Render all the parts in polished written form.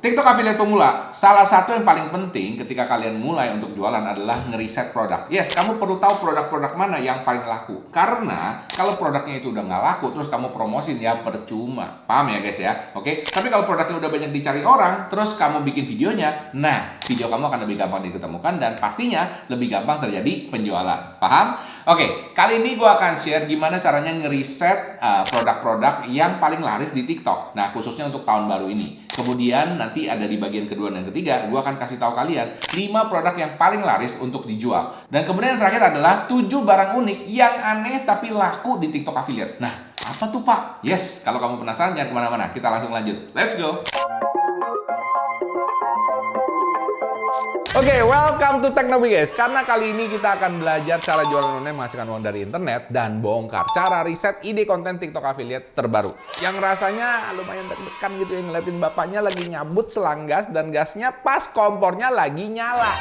TikTok affiliate pemula, salah satu yang paling penting ketika kalian mulai untuk jualan adalah ngeriset produk. Yes, kamu perlu tahu produk-produk mana yang paling laku. Karena kalau produknya itu udah nggak laku, terus kamu promosin, ya percuma. Paham ya guys ya? Oke? Tapi kalau produknya udah banyak dicari orang, terus kamu bikin videonya, nah, video kamu akan lebih gampang diketemukan dan pastinya lebih gampang terjadi penjualan. Paham? Oke, kali ini gue akan share gimana caranya ngeriset produk-produk yang paling laris di TikTok. Nah, khususnya untuk tahun baru ini. Kemudian nanti ada di bagian kedua dan ketiga, gue akan kasih tahu kalian 5 produk yang paling laris untuk dijual. Dan kemudian yang terakhir adalah 7 barang unik yang aneh tapi laku di TikTok affiliate. Nah, apa tuh Pak? Yes, kalau kamu penasaran jangan kemana-mana. Kita langsung lanjut. Let's go! Oke, welcome to Teknobi guys. Karena kali ini kita akan belajar cara jualan online menghasilkan uang dari internet dan bongkar cara riset ide konten TikTok affiliate terbaru. Yang rasanya lumayan deg-degan gitu ya ngeliatin bapaknya lagi nyabut selang gas dan gasnya pas kompornya lagi nyala.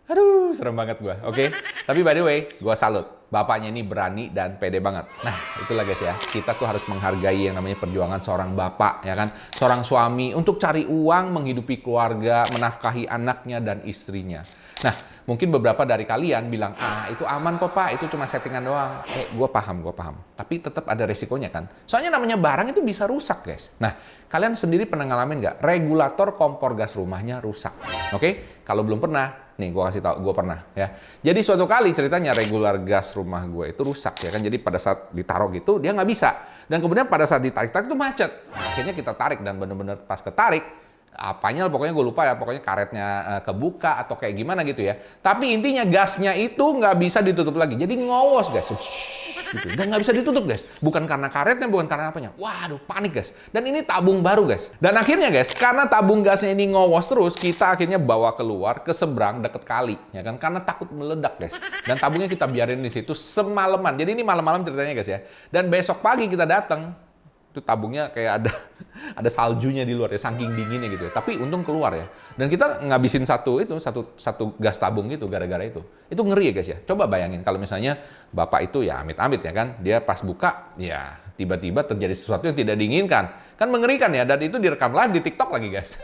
Aduh, serem banget gua. Oke. Tapi by the way, gua salut. Bapaknya ini berani dan pede banget. Nah, itulah guys ya. Kita tuh harus menghargai yang namanya perjuangan seorang bapak, ya kan? Seorang suami untuk cari uang, menghidupi keluarga, menafkahi anaknya dan istrinya. Nah, mungkin beberapa dari kalian bilang, itu aman kok Pak, itu cuma settingan doang. Gue paham. Tapi tetap ada resikonya kan? Soalnya namanya barang itu bisa rusak guys. Nah, kalian sendiri pernah ngalamin nggak? Regulator kompor gas rumahnya rusak. Oke? Kalau belum pernah, nih gue kasih tahu, gue pernah ya. Jadi suatu kali ceritanya regular gas rumah gue itu rusak ya kan. Jadi pada saat ditaruh gitu dia nggak bisa. Dan kemudian pada saat ditarik-tarik itu macet. Nah, akhirnya kita tarik dan bener-bener pas ketarik, apanya pokoknya gue lupa ya, pokoknya karetnya kebuka atau kayak gimana gitu ya. Tapi intinya gasnya itu nggak bisa ditutup lagi. Jadi ngowos guys. Gitu. Dan nggak bisa ditutup guys. Bukan karena karetnya, bukan karena apanya. Waduh, panik guys. Dan ini tabung baru guys. Dan akhirnya guys, karena tabung gasnya ini ngowos terus, kita akhirnya bawa keluar ke seberang deket kali, ya kan? Karena takut meledak guys. Dan tabungnya kita biarin di situ semalaman. Jadi ini malam-malam ceritanya guys ya. Dan besok pagi kita datang, itu tabungnya kayak ada saljunya di luar ya, saking dinginnya gitu ya. Tapi untung keluar ya. Dan kita ngabisin satu gas tabung gitu gara-gara itu. Itu ngeri ya guys ya. Coba bayangin kalau misalnya bapak itu ya amit-amit ya kan, dia pas buka ya tiba-tiba terjadi sesuatu yang tidak diinginkan. Kan mengerikan ya, dan itu direkam live di TikTok lagi guys.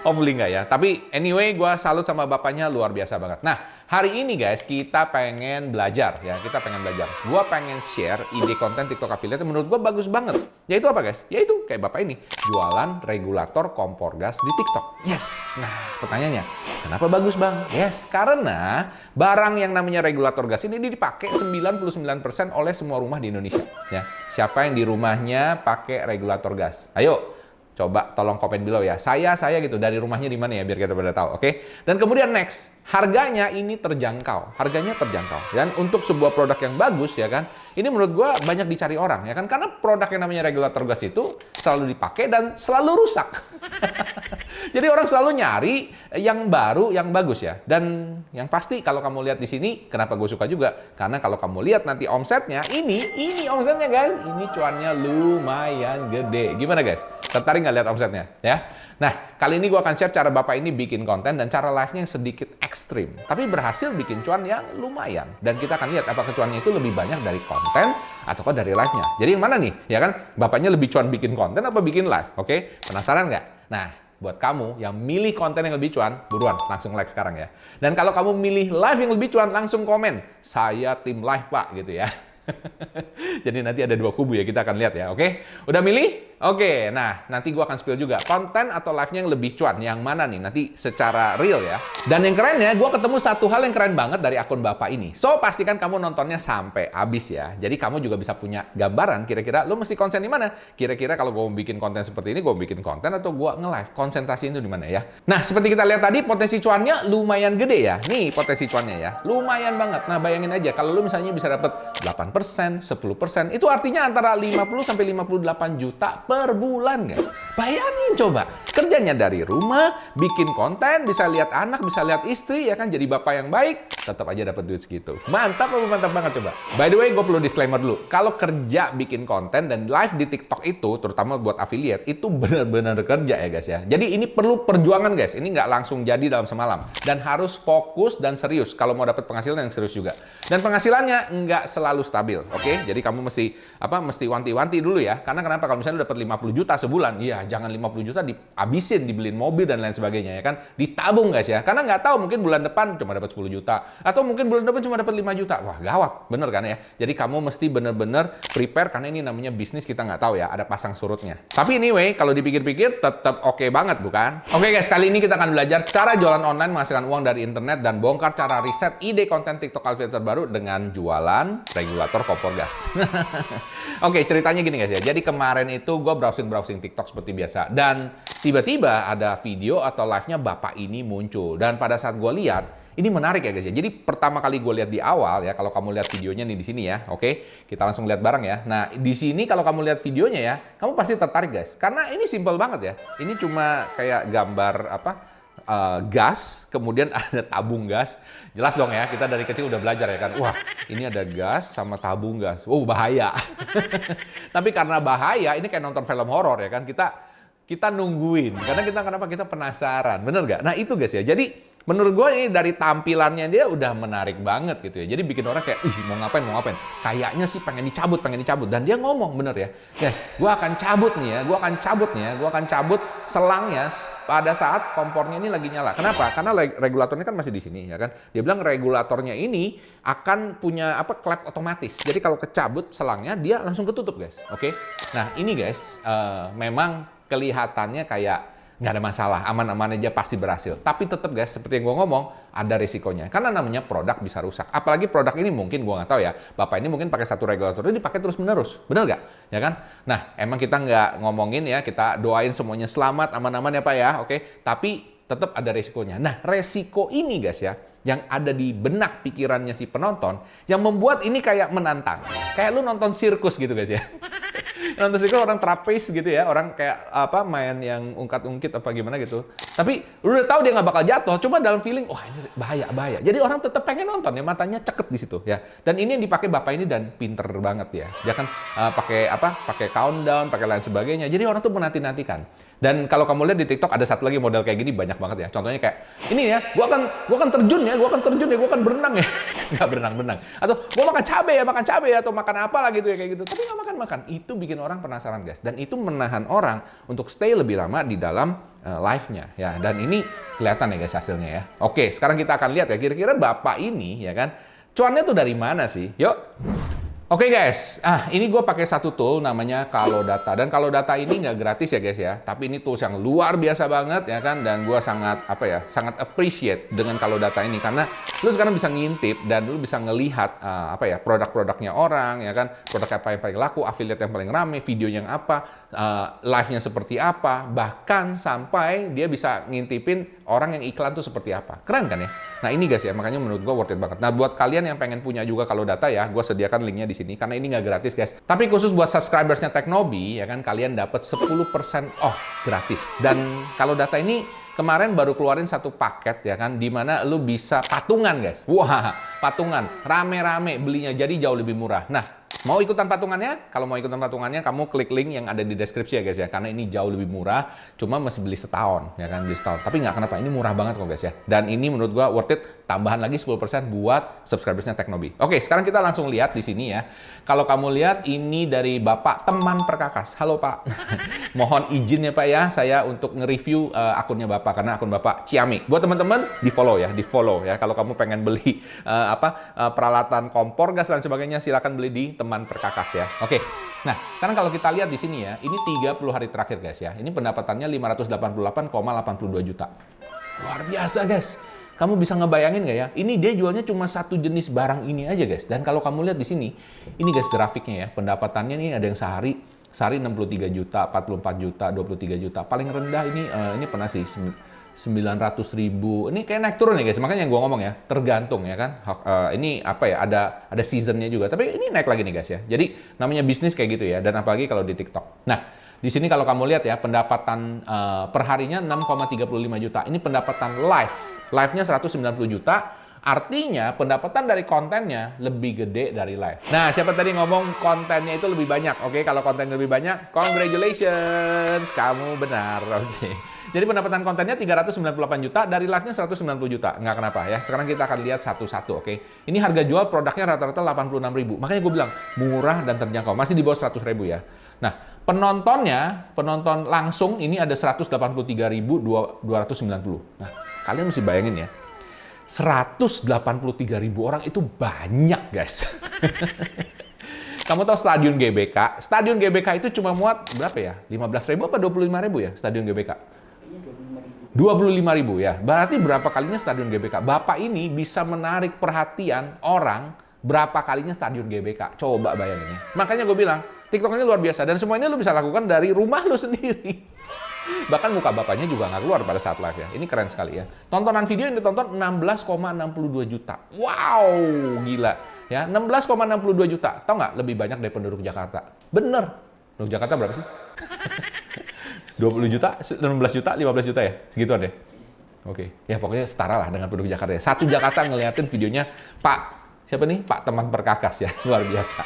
Hopefully nggak ya. Tapi anyway, gue salut sama bapaknya, luar biasa banget. Nah, hari ini guys, kita pengen belajar ya. Kita pengen belajar. Gue pengen share ide konten TikTok affiliate yang menurut gue bagus banget. Yaitu apa guys? Yaitu kayak bapak ini. Jualan regulator kompor gas di TikTok. Yes. Nah, pertanyaannya, kenapa bagus bang? Yes, karena barang yang namanya regulator gas ini dipakai 99% oleh semua rumah di Indonesia. Ya. Siapa yang di rumahnya pakai regulator gas? Ayo. Coba tolong komen below ya. Saya gitu, dari rumahnya di mana ya biar kita pada tahu, oke? Dan kemudian next, harganya ini terjangkau. Harganya terjangkau. Dan untuk sebuah produk yang bagus ya kan, ini menurut gua banyak dicari orang ya kan, karena produk yang namanya regulator gas itu selalu dipakai dan selalu rusak. Jadi orang selalu nyari yang baru, yang bagus ya. Dan yang pasti kalau kamu lihat di sini, kenapa gue suka juga? Karena kalau kamu lihat nanti omsetnya, ini omsetnya guys, ini cuannya lumayan gede. Gimana guys? Tertarik nggak lihat omsetnya? Ya. Nah, kali ini gue akan share cara bapak ini bikin konten dan cara live-nya yang sedikit ekstrim. Tapi berhasil bikin cuan yang lumayan. Dan kita akan lihat apakah cuannya itu lebih banyak dari konten ataukah dari live-nya. Jadi yang mana nih? Ya kan? Bapaknya lebih cuan bikin konten apa bikin live? Oke? Penasaran nggak? Nah, buat kamu yang milih konten yang lebih cuan, buruan langsung like sekarang ya. Dan kalau kamu milih live yang lebih cuan, langsung komen. Saya tim live pak gitu ya. Jadi nanti ada dua kubu ya, kita akan lihat ya, oke? Udah milih? Oke, nah nanti gua akan spill juga konten atau live-nya yang lebih cuan, yang mana nih? Nanti secara real ya. Dan yang kerennya, gua ketemu satu hal yang keren banget dari akun bapak ini. So, pastikan kamu nontonnya sampai habis ya. Jadi kamu juga bisa punya gambaran kira-kira lu mesti konsen di mana. Kira-kira kalau gua mau bikin konten seperti ini, gua bikin konten atau gua nge-live, konsentrasi itu di mana ya. Nah, seperti kita lihat tadi, potensi cuannya lumayan gede ya. Nih potensi cuannya ya, lumayan banget. Nah, bayangin aja kalau lu misalnya bisa dapet 8%, 10%, itu artinya antara 50 sampai 58 juta per bulan guys. Bayangin coba, kerjanya dari rumah, bikin konten, bisa lihat anak, bisa lihat istri, ya kan, jadi bapak yang baik, tetap aja dapat duit segitu. Mantap apa mantap banget coba. By the way, gue perlu disclaimer dulu. Kalau kerja bikin konten dan live di TikTok itu, terutama buat affiliate, itu benar-benar kerja ya guys ya. Jadi ini perlu perjuangan guys. Ini nggak langsung jadi dalam semalam. Dan harus fokus dan serius kalau mau dapat penghasilan yang serius juga. Dan penghasilannya nggak selalu stabil, oke? Jadi kamu mesti wanti-wanti dulu ya. Karena kenapa? Kalau misalnya dapat 50 juta sebulan, iya jangan 50 juta habisin, dibeliin mobil dan lain sebagainya ya kan. Ditabung guys ya. Karena nggak tahu mungkin bulan depan cuma dapat 10 juta atau mungkin bulan depan cuma dapat 5 juta. Wah, gawat. Bener kan ya? Jadi kamu mesti bener-bener prepare karena ini namanya bisnis, kita nggak tahu ya, ada pasang surutnya. Tapi anyway, kalau dipikir-pikir tetap oke banget bukan? Oke guys, kali ini kita akan belajar cara jualan online menghasilkan uang dari internet dan bongkar cara riset ide konten TikTok affiliate terbaru dengan jualan regulator kompor gas. Oke, ceritanya gini guys ya. Jadi kemarin itu gue browsing TikTok seperti biasa. Dan tiba-tiba ada video atau live-nya bapak ini muncul. Dan pada saat gue lihat, ini menarik ya guys ya. Jadi pertama kali gue lihat di awal ya, kalau kamu lihat videonya nih di sini ya. Oke, kita langsung lihat bareng ya. Nah, di sini kalau kamu lihat videonya ya, kamu pasti tertarik guys. Karena ini simple banget ya. Ini cuma kayak gambar gas, kemudian ada tabung gas. Jelas dong ya, kita dari kecil udah belajar ya kan. Wah, ini ada gas sama tabung gas. Bahaya. Tapi karena bahaya, ini kayak nonton film horor ya kan. Kita nungguin. Karena kenapa kita penasaran. Bener nggak? Nah itu guys ya. Jadi menurut gue ini dari tampilannya dia udah menarik banget gitu ya. Jadi bikin orang kayak, mau ngapain. Kayaknya sih pengen dicabut. Dan dia ngomong, bener ya. Guys, gue akan cabut selangnya pada saat kompornya ini lagi nyala. Kenapa? Karena regulatornya kan masih di sini ya kan. Dia bilang regulatornya ini akan punya klep otomatis. Jadi kalau kecabut selangnya, dia langsung ketutup guys. Oke. Nah ini guys, memang kelihatannya kayak nggak ada masalah, aman-aman aja pasti berhasil. Tapi tetap guys, seperti yang gue ngomong, ada risikonya. Karena namanya produk bisa rusak. Apalagi produk ini mungkin, gue nggak tahu ya, bapak ini mungkin pakai satu regulator, ini dipakai terus-menerus. Bener nggak? Ya kan? Nah, emang kita nggak ngomongin ya, kita doain semuanya selamat, aman-aman ya Pak ya, oke? Tapi tetap ada risikonya. Nah, resiko ini guys ya, yang ada di benak pikirannya si penonton, yang membuat ini kayak menantang. Kayak lu nonton sirkus gitu guys ya. Nonton sirkus orang trapeze gitu ya, orang kayak main yang ungkat-ungkit apa gimana gitu. Tapi lu udah tahu dia nggak bakal jatuh, cuma dalam feeling, wah ini bahaya. Jadi orang tetap pengen nonton ya, matanya ceket di situ ya. Dan ini yang dipakai bapak ini dan pinter banget ya. Dia kan pakai countdown, pakai lain sebagainya. Jadi orang tuh menanti-nantikan. Dan kalau kamu lihat di TikTok ada satu lagi model kayak gini banyak banget ya. Contohnya kayak ini ya, gua akan terjun ya, gua akan berenang ya. Nggak berenang. Atau gua makan cabai ya, atau makan apa lah gitu ya kayak gitu. Tapi nggak makan. Itu bikin orang penasaran guys. Dan itu menahan orang untuk stay lebih lama di dalam live-nya ya. Dan ini kelihatan ya guys hasilnya ya. Oke, sekarang kita akan lihat ya kira-kira bapak ini ya kan, cuannya tuh dari mana sih? Yuk. Oke guys, ini gue pakai satu tool namanya Kalodata. Dan Kalodata ini nggak gratis ya guys ya. Tapi ini tools yang luar biasa banget ya kan. Dan gue sangat appreciate dengan Kalodata ini. Karena lu sekarang bisa ngintip dan lu bisa ngelihat produk-produknya orang ya kan. Produk apa yang paling laku, affiliate yang paling rame, videonya yang apa, live-nya seperti apa. Bahkan sampai dia bisa ngintipin orang yang iklan tuh seperti apa. Keren kan ya? Nah ini guys ya, makanya menurut gue worth it banget. Nah buat kalian yang pengen punya juga Kalodata ya, gue sediakan linknya di sini karena ini nggak gratis guys. Tapi khusus buat subscribersnya Teknobi ya kan, kalian dapat 10% off gratis. Dan Kalodata ini kemarin baru keluarin satu paket ya kan, dimana lu bisa patungan guys. Wah, patungan rame-rame belinya jadi jauh lebih murah. Nah, mau ikutan patungannya? Kalau mau ikutan patungannya, kamu klik link yang ada di deskripsi ya guys ya. Karena ini jauh lebih murah, cuma masih beli setahun ya kan, beli setahun. Tapi nggak kenapa, ini murah banget kok guys ya. Dan ini menurut gua worth it, tambahan lagi 10% buat subscribersnya Teknobi. Oke, sekarang kita langsung lihat di sini ya. Kalau kamu lihat ini dari Bapak Teman Perkakas. Halo Pak, mohon izin ya Pak ya, saya untuk nge-review akunnya Bapak karena akun Bapak Ciamik. Buat teman-teman di follow ya. Kalau kamu pengen beli peralatan kompor gas dan sebagainya, silakan beli di Teman Perkakas ya. Oke. Nah, sekarang kalau kita lihat di sini ya, ini 30 hari terakhir guys ya. Ini pendapatannya 588,82 juta. Luar biasa guys. Kamu bisa ngebayangin nggak ya? Ini dia jualnya cuma satu jenis barang ini aja guys. Dan kalau kamu lihat di sini, ini guys grafiknya ya, pendapatannya nih ada yang sehari 63 juta, 44 juta, 23 juta. Paling rendah ini pernah sih 900 ribu. Ini kayak naik turun ya guys. Makanya yang gue ngomong ya, tergantung ya kan. Ini ada seasonnya juga. Tapi ini naik lagi nih guys ya. Jadi namanya bisnis kayak gitu ya. Dan apalagi kalau di TikTok. Nah, di sini kalau kamu lihat ya, pendapatan per harinya 6,35 juta. Ini pendapatan live-nya 190 juta. Artinya pendapatan dari kontennya lebih gede dari live. Nah, siapa tadi ngomong kontennya itu lebih banyak? Oke, kalau kontennya lebih banyak, congratulations, kamu benar. Oke. Jadi pendapatan kontennya 398 juta, dari live-nya 190 juta. Nggak kenapa ya. Sekarang kita akan lihat satu-satu, oke. Ini harga jual produknya rata-rata 86 ribu. Makanya gue bilang, murah dan terjangkau. Masih di bawah 100 ribu ya. Nah, Penonton langsung ini ada 183.290. Nah, kalian mesti bayangin ya. 183.000 orang itu banyak, guys. Kamu tahu Stadion GBK? Stadion GBK itu cuma muat berapa ya? 15.000 apa 25.000 ya Stadion GBK? 25.000 ya. Berarti berapa kalinya Stadion GBK? Bapak ini bisa menarik perhatian orang berapa kalinya Stadion GBK. Coba bayangin ya. Makanya gue bilang, TikTok ini luar biasa. Dan semua ini lu bisa lakukan dari rumah lu sendiri. Bahkan muka bapaknya juga nggak keluar pada saat live ya. Ini keren sekali ya. Tontonan video yang ditonton 16,62 juta. Wow, gila. Ya, 16,62 juta. Tahu nggak lebih banyak dari penduduk Jakarta? Bener. Penduduk Jakarta berapa sih? 20 juta, 16 juta, 15 juta ya? Segituan deh. Oke. Ya pokoknya setara lah dengan penduduk Jakarta ya. Satu Jakarta ngeliatin videonya Pak, siapa nih? Pak Teman Perkakas ya. Luar biasa.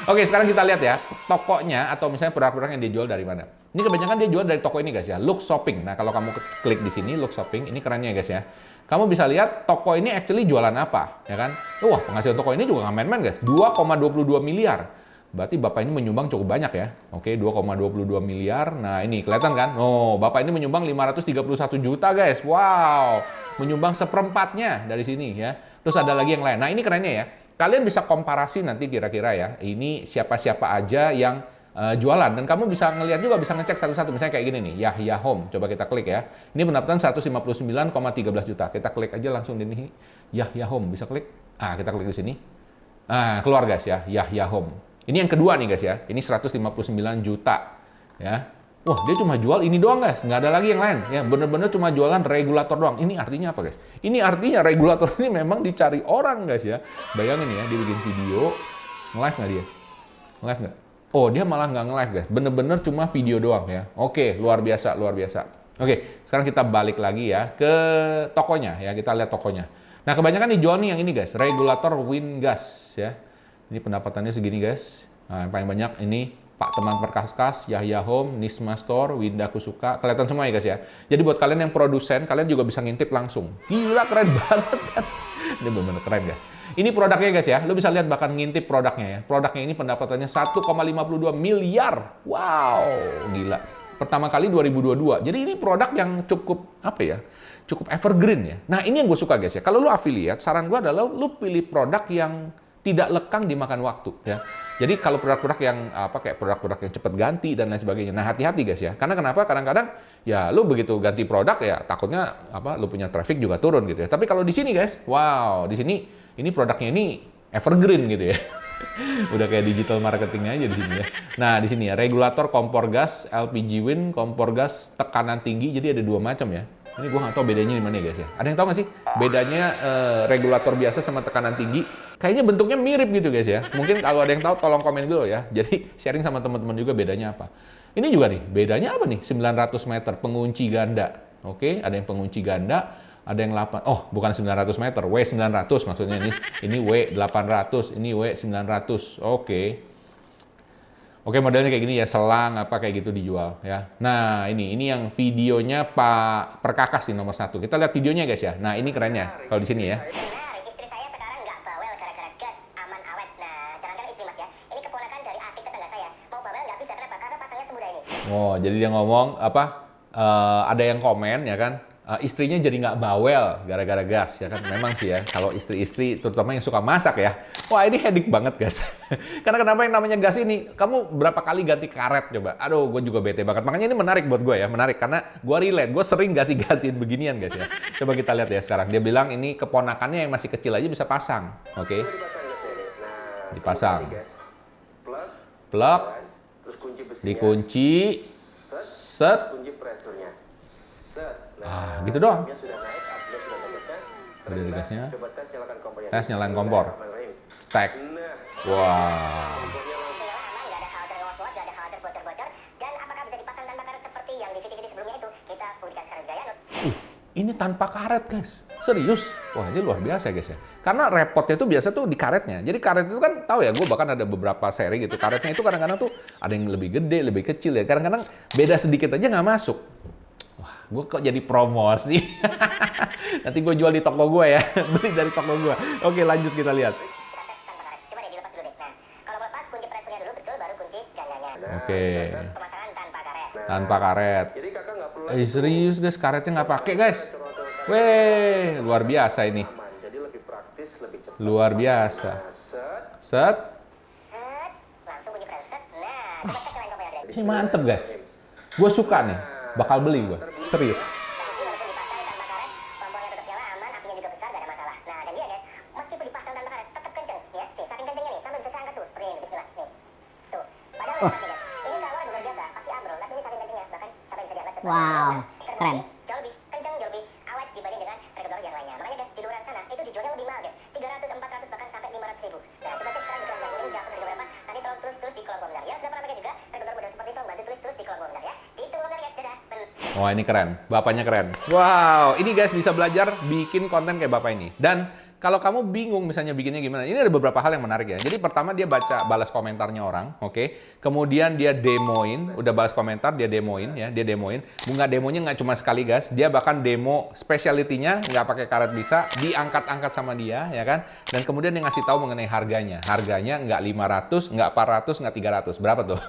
Oke, sekarang kita lihat ya. Tokonya atau misalnya produk-produk yang dijual dari mana. Ini kebanyakan dia jual dari toko ini guys ya. Lux Shopping. Nah kalau kamu klik di sini, Lux Shopping. Ini kerennya guys ya. Kamu bisa lihat toko ini actually jualan apa, ya kan? Wah, penghasilan toko ini juga nggak main-main, guys. 2,22 miliar. Berarti Bapak ini menyumbang cukup banyak ya. Oke, 2,22 miliar. Nah, ini kelihatan kan? Oh, Bapak ini menyumbang 531 juta, guys. Wow. Menyumbang seperempatnya dari sini ya. Terus ada lagi yang lain. Nah, ini kerennya ya. Kalian bisa komparasi nanti kira-kira ya. Ini siapa-siapa aja yang jualan, dan kamu bisa ngelihat juga, bisa ngecek satu-satu. Misalnya kayak gini nih, Yahya Home, coba kita klik ya. Ini pendapatan 159,13 juta. Kita klik aja langsung di sini, Yahya Home, bisa klik. Kita klik di sini. Keluar guys ya, Yahya Home. Ini yang kedua nih guys ya. Ini 159 juta ya. Wah, dia cuma jual ini doang guys, nggak ada lagi yang lain. Ya, bener-bener cuma jualan regulator doang. Ini artinya apa guys? Ini artinya regulator ini memang dicari orang guys ya. Bayangin ya, dia bikin video, nge-live nggak dia? Nge-live nggak? Oh, dia malah nggak nge-live guys, bener-bener cuma video doang ya. Oke, luar biasa, luar biasa. Oke, sekarang kita balik lagi ya ke tokonya ya, kita lihat tokonya. Nah, kebanyakan dijual nih yang ini guys, regulator Wingas ya. Ini pendapatannya segini guys. Nah, yang paling banyak ini Pak Teman Perkakas, Yahya Home, Nisma Store, Winda Kusuka, kelihatan semua ya guys ya. Jadi buat kalian yang produsen, kalian juga bisa ngintip langsung. Gila, keren banget kan. Ini bener-bener keren guys. Ini produknya guys ya, lo bisa lihat bahkan ngintip produknya ya. Produknya ini pendapatannya 1,52 miliar. Wow, gila. Pertama kali 2022. Jadi ini produk yang cukup, apa ya, cukup evergreen ya. Nah ini yang gue suka guys ya. Kalau lo affiliate, saran gue adalah lo pilih produk yang tidak lekang dimakan waktu ya. Jadi kalau produk-produk yang kayak produk-produk yang cepat ganti dan lain sebagainya. Nah hati-hati guys ya. Karena kenapa? Kadang-kadang ya lo begitu ganti produk ya takutnya lo punya traffic juga turun gitu ya. Tapi kalau di sini guys, wow, di sini ini produknya ini evergreen gitu ya. Udah kayak digital marketing aja di sini ya. Nah, di sini ya, regulator kompor gas, LPG Win, kompor gas tekanan tinggi. Jadi ada dua macam ya. Ini gua nggak tahu bedanya di mana ya guys ya. Ada yang tahu nggak sih bedanya regulator biasa sama tekanan tinggi? Kayaknya bentuknya mirip gitu guys ya. Mungkin kalau ada yang tahu tolong komen dulu ya. Jadi sharing sama teman-teman juga bedanya apa. Ini juga nih, bedanya apa nih? 900 meter pengunci ganda. Oke, ada yang pengunci ganda. Ada yang 8, oh bukan 900 meter, W900 maksudnya ini W800, ini W900, oke. Oke, modelnya kayak gini ya, selang apa kayak gitu dijual ya. Nah ini yang videonya Pak Perkakas di nomor 1. Kita lihat videonya guys ya. Nah ini kerennya, kalau di sini ya. Istri saya sekarang nggak bawel gara-gara gas, aman awet. Nah jangankan istri mas ya, ini keponakan dari adik tetangga saya. Mau bawel nggak bisa, kenapa? Karena pasangannya semudah ini. Oh, jadi dia ngomong apa? Ada yang komen ya kan? Istrinya jadi nggak bawel gara-gara gas ya kan. Memang sih ya, kalau istri-istri terutama yang suka masak ya, wah ini headache banget guys. Karena kenapa yang namanya gas ini, kamu berapa kali ganti karet coba? Aduh, gue juga bete banget. Makanya ini menarik buat gue ya, menarik karena gue relate, gue sering ganti-gantiin beginian guys ya. Coba kita lihat ya sekarang. Dia bilang ini keponakannya yang masih kecil aja bisa pasang, oke? Dipasang, plug, terus kunci besinya, dikunci, set, kunci presernya. Gitu doang. Sudah naik, upload sudah gasnya. Udah ada gasnya. Coba tes nyalakan kompornya. Tes nyalain kompor. Tek. Nah, Wah. kompornya langsung. Nyala aman, nggak ada khawatir was-was, nggak ada khawatir bocor-bocor. Dan apakah bisa dipasang tanpa karet seperti yang di video-video sebelumnya itu? Kita buktikan sekarang juga ya. Ini tanpa karet guys. Serius. Wah ini luar biasa guys ya. Karena repotnya itu biasa tuh di karetnya. Jadi karet itu kan tahu ya, gue bahkan ada beberapa seri gitu. Karetnya itu kadang-kadang tuh ada yang lebih gede, lebih kecil ya. Kadang-kadang beda sedikit aja nggak masuk. Wah, gue kok jadi promosi. Nanti gue jual di toko gue ya. Beli dari toko gue. Oke, lanjut kita lihat. Kita tes tanpa karet. Coba deh dilepas dulu deh. Nah, kalau melepas kunci presernya dulu betul, baru kunci gandanya. Oke. Terus pemasangan Tanpa karet. Jadi kakak nggak perlu Serius guys, karetnya nggak pakai guys. Weh, luar biasa ini. aman. Jadi lebih praktis, lebih cepat. Luar biasa. Nah, set. Set. Set, langsung bunyi keren. Set. Nah, coba tes yang lain komponen. Ini mantep guys. Gue suka nih. Bakal beli gue. Serius. Terbukti walaupun dipasang tanpa karet, kompornya tetap nyala, aman, apinya juga besar, gak ada masalah. Nah, dan dia guys, meskipun dipasang tanpa karet, tetap kenceng, ya. Nih, saking kencengnya nih, sampai bisa saya angkat tuh, seperti ini, bismillah, nih. Tuh, padahal nih guys, ini kalau luar biasa, pasti ambrol, tapi ini saking kencengnya, bahkan sampai bisa diangkat. Wow, keren. Jauh lebih kenceng, jauh lebih awet dibanding dengan prediktor yang lainnya. Makanya guys, di luar sana, itu dijualnya lebih mahal guys, 300, 400, bahkan sampai 500 ribu. Nah, coba cek sekarang di keranjang kuning, jawab harga berapa, nanti tolong tulis di kolom komentar. Yang sudah pernah pakai juga, prediktor model seperti itu, bantu tulis di kolom komentar ya. Ditunggu komentar guys, dadah. Wah ini keren, bapaknya keren. Wow, ini guys bisa belajar bikin konten kayak bapak ini. Dan kalau kamu bingung misalnya bikinnya gimana, ini ada beberapa hal yang menarik ya. Jadi pertama dia balas komentarnya orang, oke. Kemudian dia demoin, udah balas komentar dia demoin ya, dia demoin. Bunga demonya nggak cuma sekali guys, dia bahkan demo speciality-nya nggak pakai karet bisa, diangkat-angkat sama dia ya kan. Dan kemudian dia ngasih tahu mengenai harganya. Harganya nggak 500, nggak 400, nggak 300. Berapa tuh?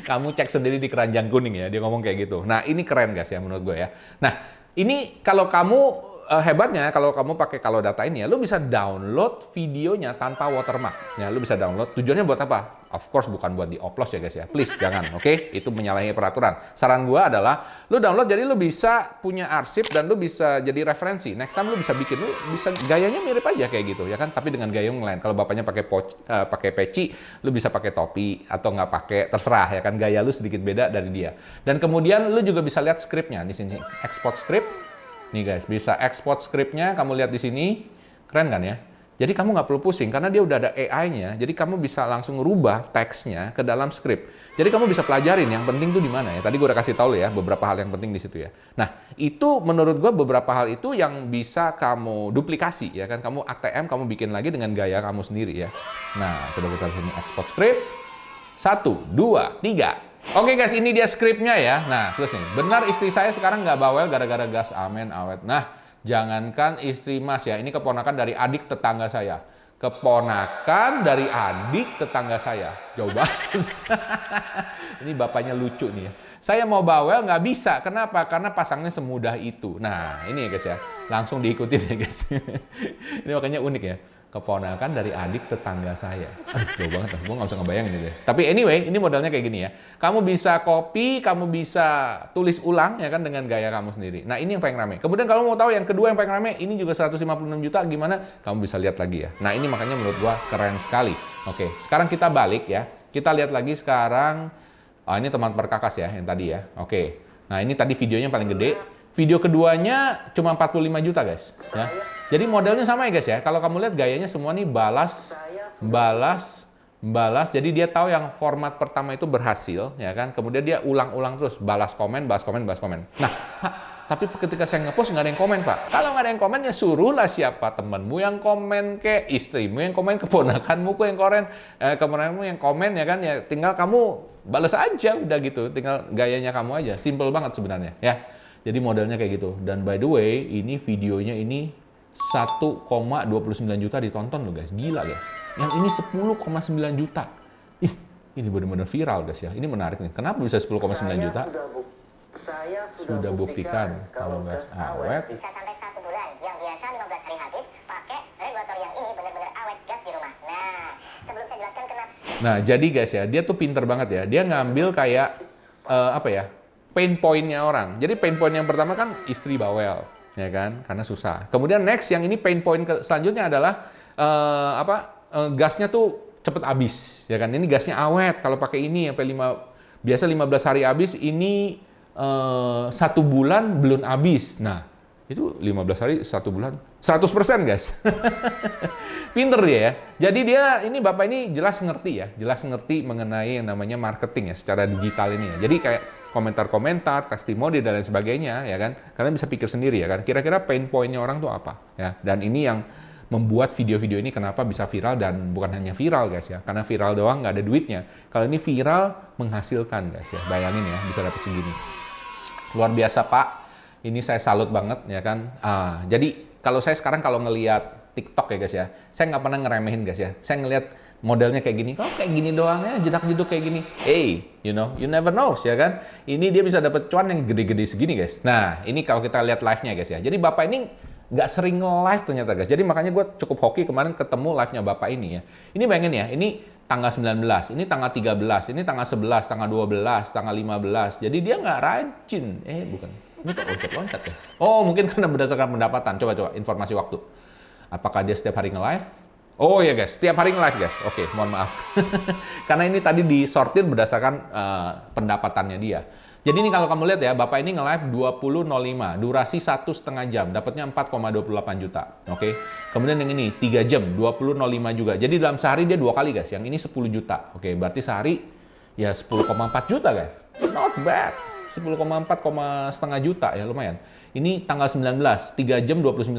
Kamu cek sendiri di keranjang kuning ya, dia ngomong kayak gitu. Nah ini keren guys ya menurut gue ya. Nah ini kalau kamu hebatnya kalau kamu pakai kalau data ini ya, lu bisa download videonya tanpa watermark. Ya, lu bisa download. Tujuannya buat apa? Of course bukan buat di-upload ya guys ya. Please jangan, oke? Itu menyalahi peraturan. Saran gua adalah lu download jadi lu bisa punya arsip dan lu bisa jadi referensi. Next time lu bisa bikin, lu bisa gayanya mirip aja kayak gitu ya kan, tapi dengan gaya yang lain. Kalau bapaknya pakai peci, lu bisa pakai topi atau nggak pakai, terserah ya kan, gaya lu sedikit beda dari dia. Dan kemudian lu juga bisa lihat skripnya di sini. Export script. Nih guys, bisa export scriptnya, kamu lihat di sini, keren kan ya? Jadi kamu nggak perlu pusing, karena dia udah ada AI-nya, jadi kamu bisa langsung rubah teksnya ke dalam script. Jadi kamu bisa pelajarin yang penting tuh di mana ya. Tadi gue udah kasih tahu lo ya, beberapa hal yang penting di situ ya. Nah, itu menurut gue beberapa hal itu yang bisa kamu duplikasi ya kan. Kamu ATM, kamu bikin lagi dengan gaya kamu sendiri ya. Nah, coba kita sini export script. 1, 2, 3. Oke guys, ini dia skripnya ya. Nah, terus nih, benar istri saya sekarang nggak bawel gara-gara gas amen awet. Nah, jangankan istri mas ya, ini keponakan dari adik tetangga saya. Keponakan dari adik tetangga saya. Jauh banget. Ini bapaknya lucu nih ya. Saya mau bawel nggak bisa. Kenapa? Karena pasangnya semudah itu. Nah, ini ya guys ya. Langsung diikutin ya guys. Ini makanya unik ya. Keponakan dari adik tetangga saya. Aduh, jauh banget lah. Gue nggak usah ngebayangin itu deh. Tapi anyway, ini modelnya kayak gini ya. Kamu bisa copy, kamu bisa tulis ulang ya kan dengan gaya kamu sendiri. Nah, ini yang paling rame. Kemudian kalau mau tahu yang kedua yang paling rame, ini juga 156 juta gimana? Kamu bisa lihat lagi ya. Nah, ini makanya menurut gua keren sekali. Oke, sekarang kita balik ya. Kita lihat lagi sekarang. Oh, ini teman perkakas ya yang tadi ya. Oke. Nah, ini tadi videonya paling gede. Video keduanya cuma 45 juta guys ya. Jadi modelnya sama ya guys ya. Kalau kamu lihat gayanya semua nih balas. Jadi dia tahu yang format pertama itu berhasil ya kan. Kemudian dia ulang-ulang terus balas komen. Nah, tapi ketika saya ngepost nggak ada yang komen pak. Kalau nggak ada yang komen ya suruhlah siapa temanmu yang komen, ke istrimu yang komen, keponakanmu yang keponakanmu yang komen ya kan. Ya tinggal kamu balas aja udah gitu. Tinggal gayanya kamu aja. Simple banget sebenarnya ya. Jadi modelnya kayak gitu. Dan by the way, ini videonya ini 1,29 juta ditonton loh guys. Gila guys. Yang ini 10,9 juta. Ih, ini benar-benar viral guys ya. Ini menarik nih. Kenapa bisa 10,9 juta? Saya Sudah buktikan kalau gas awet. Bisa sampai 1 bulan, yang biasa 15 hari habis, pakai regulator yang ini benar-benar awet gas di rumah. Nah, sebelum saya jelaskan kenapa. Nah, jadi guys ya, dia tuh pinter banget ya. Dia ngambil kayak, apa ya, pain point-nya orang. Jadi pain point yang pertama kan istri bawel, ya kan? Karena susah. Kemudian next, yang ini pain point selanjutnya adalah, gasnya tuh cepet habis, ya kan? Ini gasnya awet. Kalau pakai ini, sampai biasa 15 hari habis, ini 1 bulan belum habis. Nah, itu 15 hari 1 bulan 100% guys. Pinter dia ya. Jadi dia ini bapak ini jelas ngerti mengenai yang namanya marketing ya secara digital ini ya. Jadi kayak komentar-komentar, testimoni dan lain sebagainya ya kan. Kalian bisa pikir sendiri ya kan. Kira-kira pain point-nya orang tuh apa ya. Dan ini yang membuat video-video ini kenapa bisa viral dan bukan hanya viral guys ya. Karena viral doang nggak ada duitnya. Kalau ini viral menghasilkan guys ya. Bayangin ya bisa dapat segini. Luar biasa Pak. Ini saya salut banget ya kan. Jadi kalau saya sekarang kalau ngelihat TikTok ya guys ya, saya nggak pernah ngeremehin guys ya. Saya ngelihat modelnya kayak gini, kok kayak gini doang ya, jedak-jeduk kayak gini. You know, you never know, ya kan? Ini dia bisa dapat cuan yang gede-gede segini, guys. Nah, ini kalau kita lihat live-nya, guys ya. Jadi Bapak ini nggak sering live ternyata, guys. Jadi makanya gue cukup hoki kemarin ketemu live-nya Bapak ini ya. Ini bayangin ya, ini tanggal 19, ini tanggal 13, ini tanggal 11, tanggal 12, tanggal 15. Jadi dia nggak rajin. Bukan. Ini kok loncat-loncat ya? Oh, mungkin karena berdasarkan pendapatan. Coba informasi waktu. Apakah dia setiap hari nge-live? Oh ya guys, setiap hari nge-live guys. Oke, mohon maaf. Karena ini tadi disortir berdasarkan pendapatannya dia. Jadi ini kalau kamu lihat ya, Bapak ini nge-live 20.05, durasi 1,5 jam, dapatnya 4,28 juta. Oke. Kemudian yang ini 3 jam, 20.05 juga. Jadi dalam sehari dia 2 kali guys, yang ini 10 juta. Oke, berarti sehari ya 10,4 juta guys. Not bad. 10,4 juta ya, lumayan. Ini tanggal 19, 3 jam 29,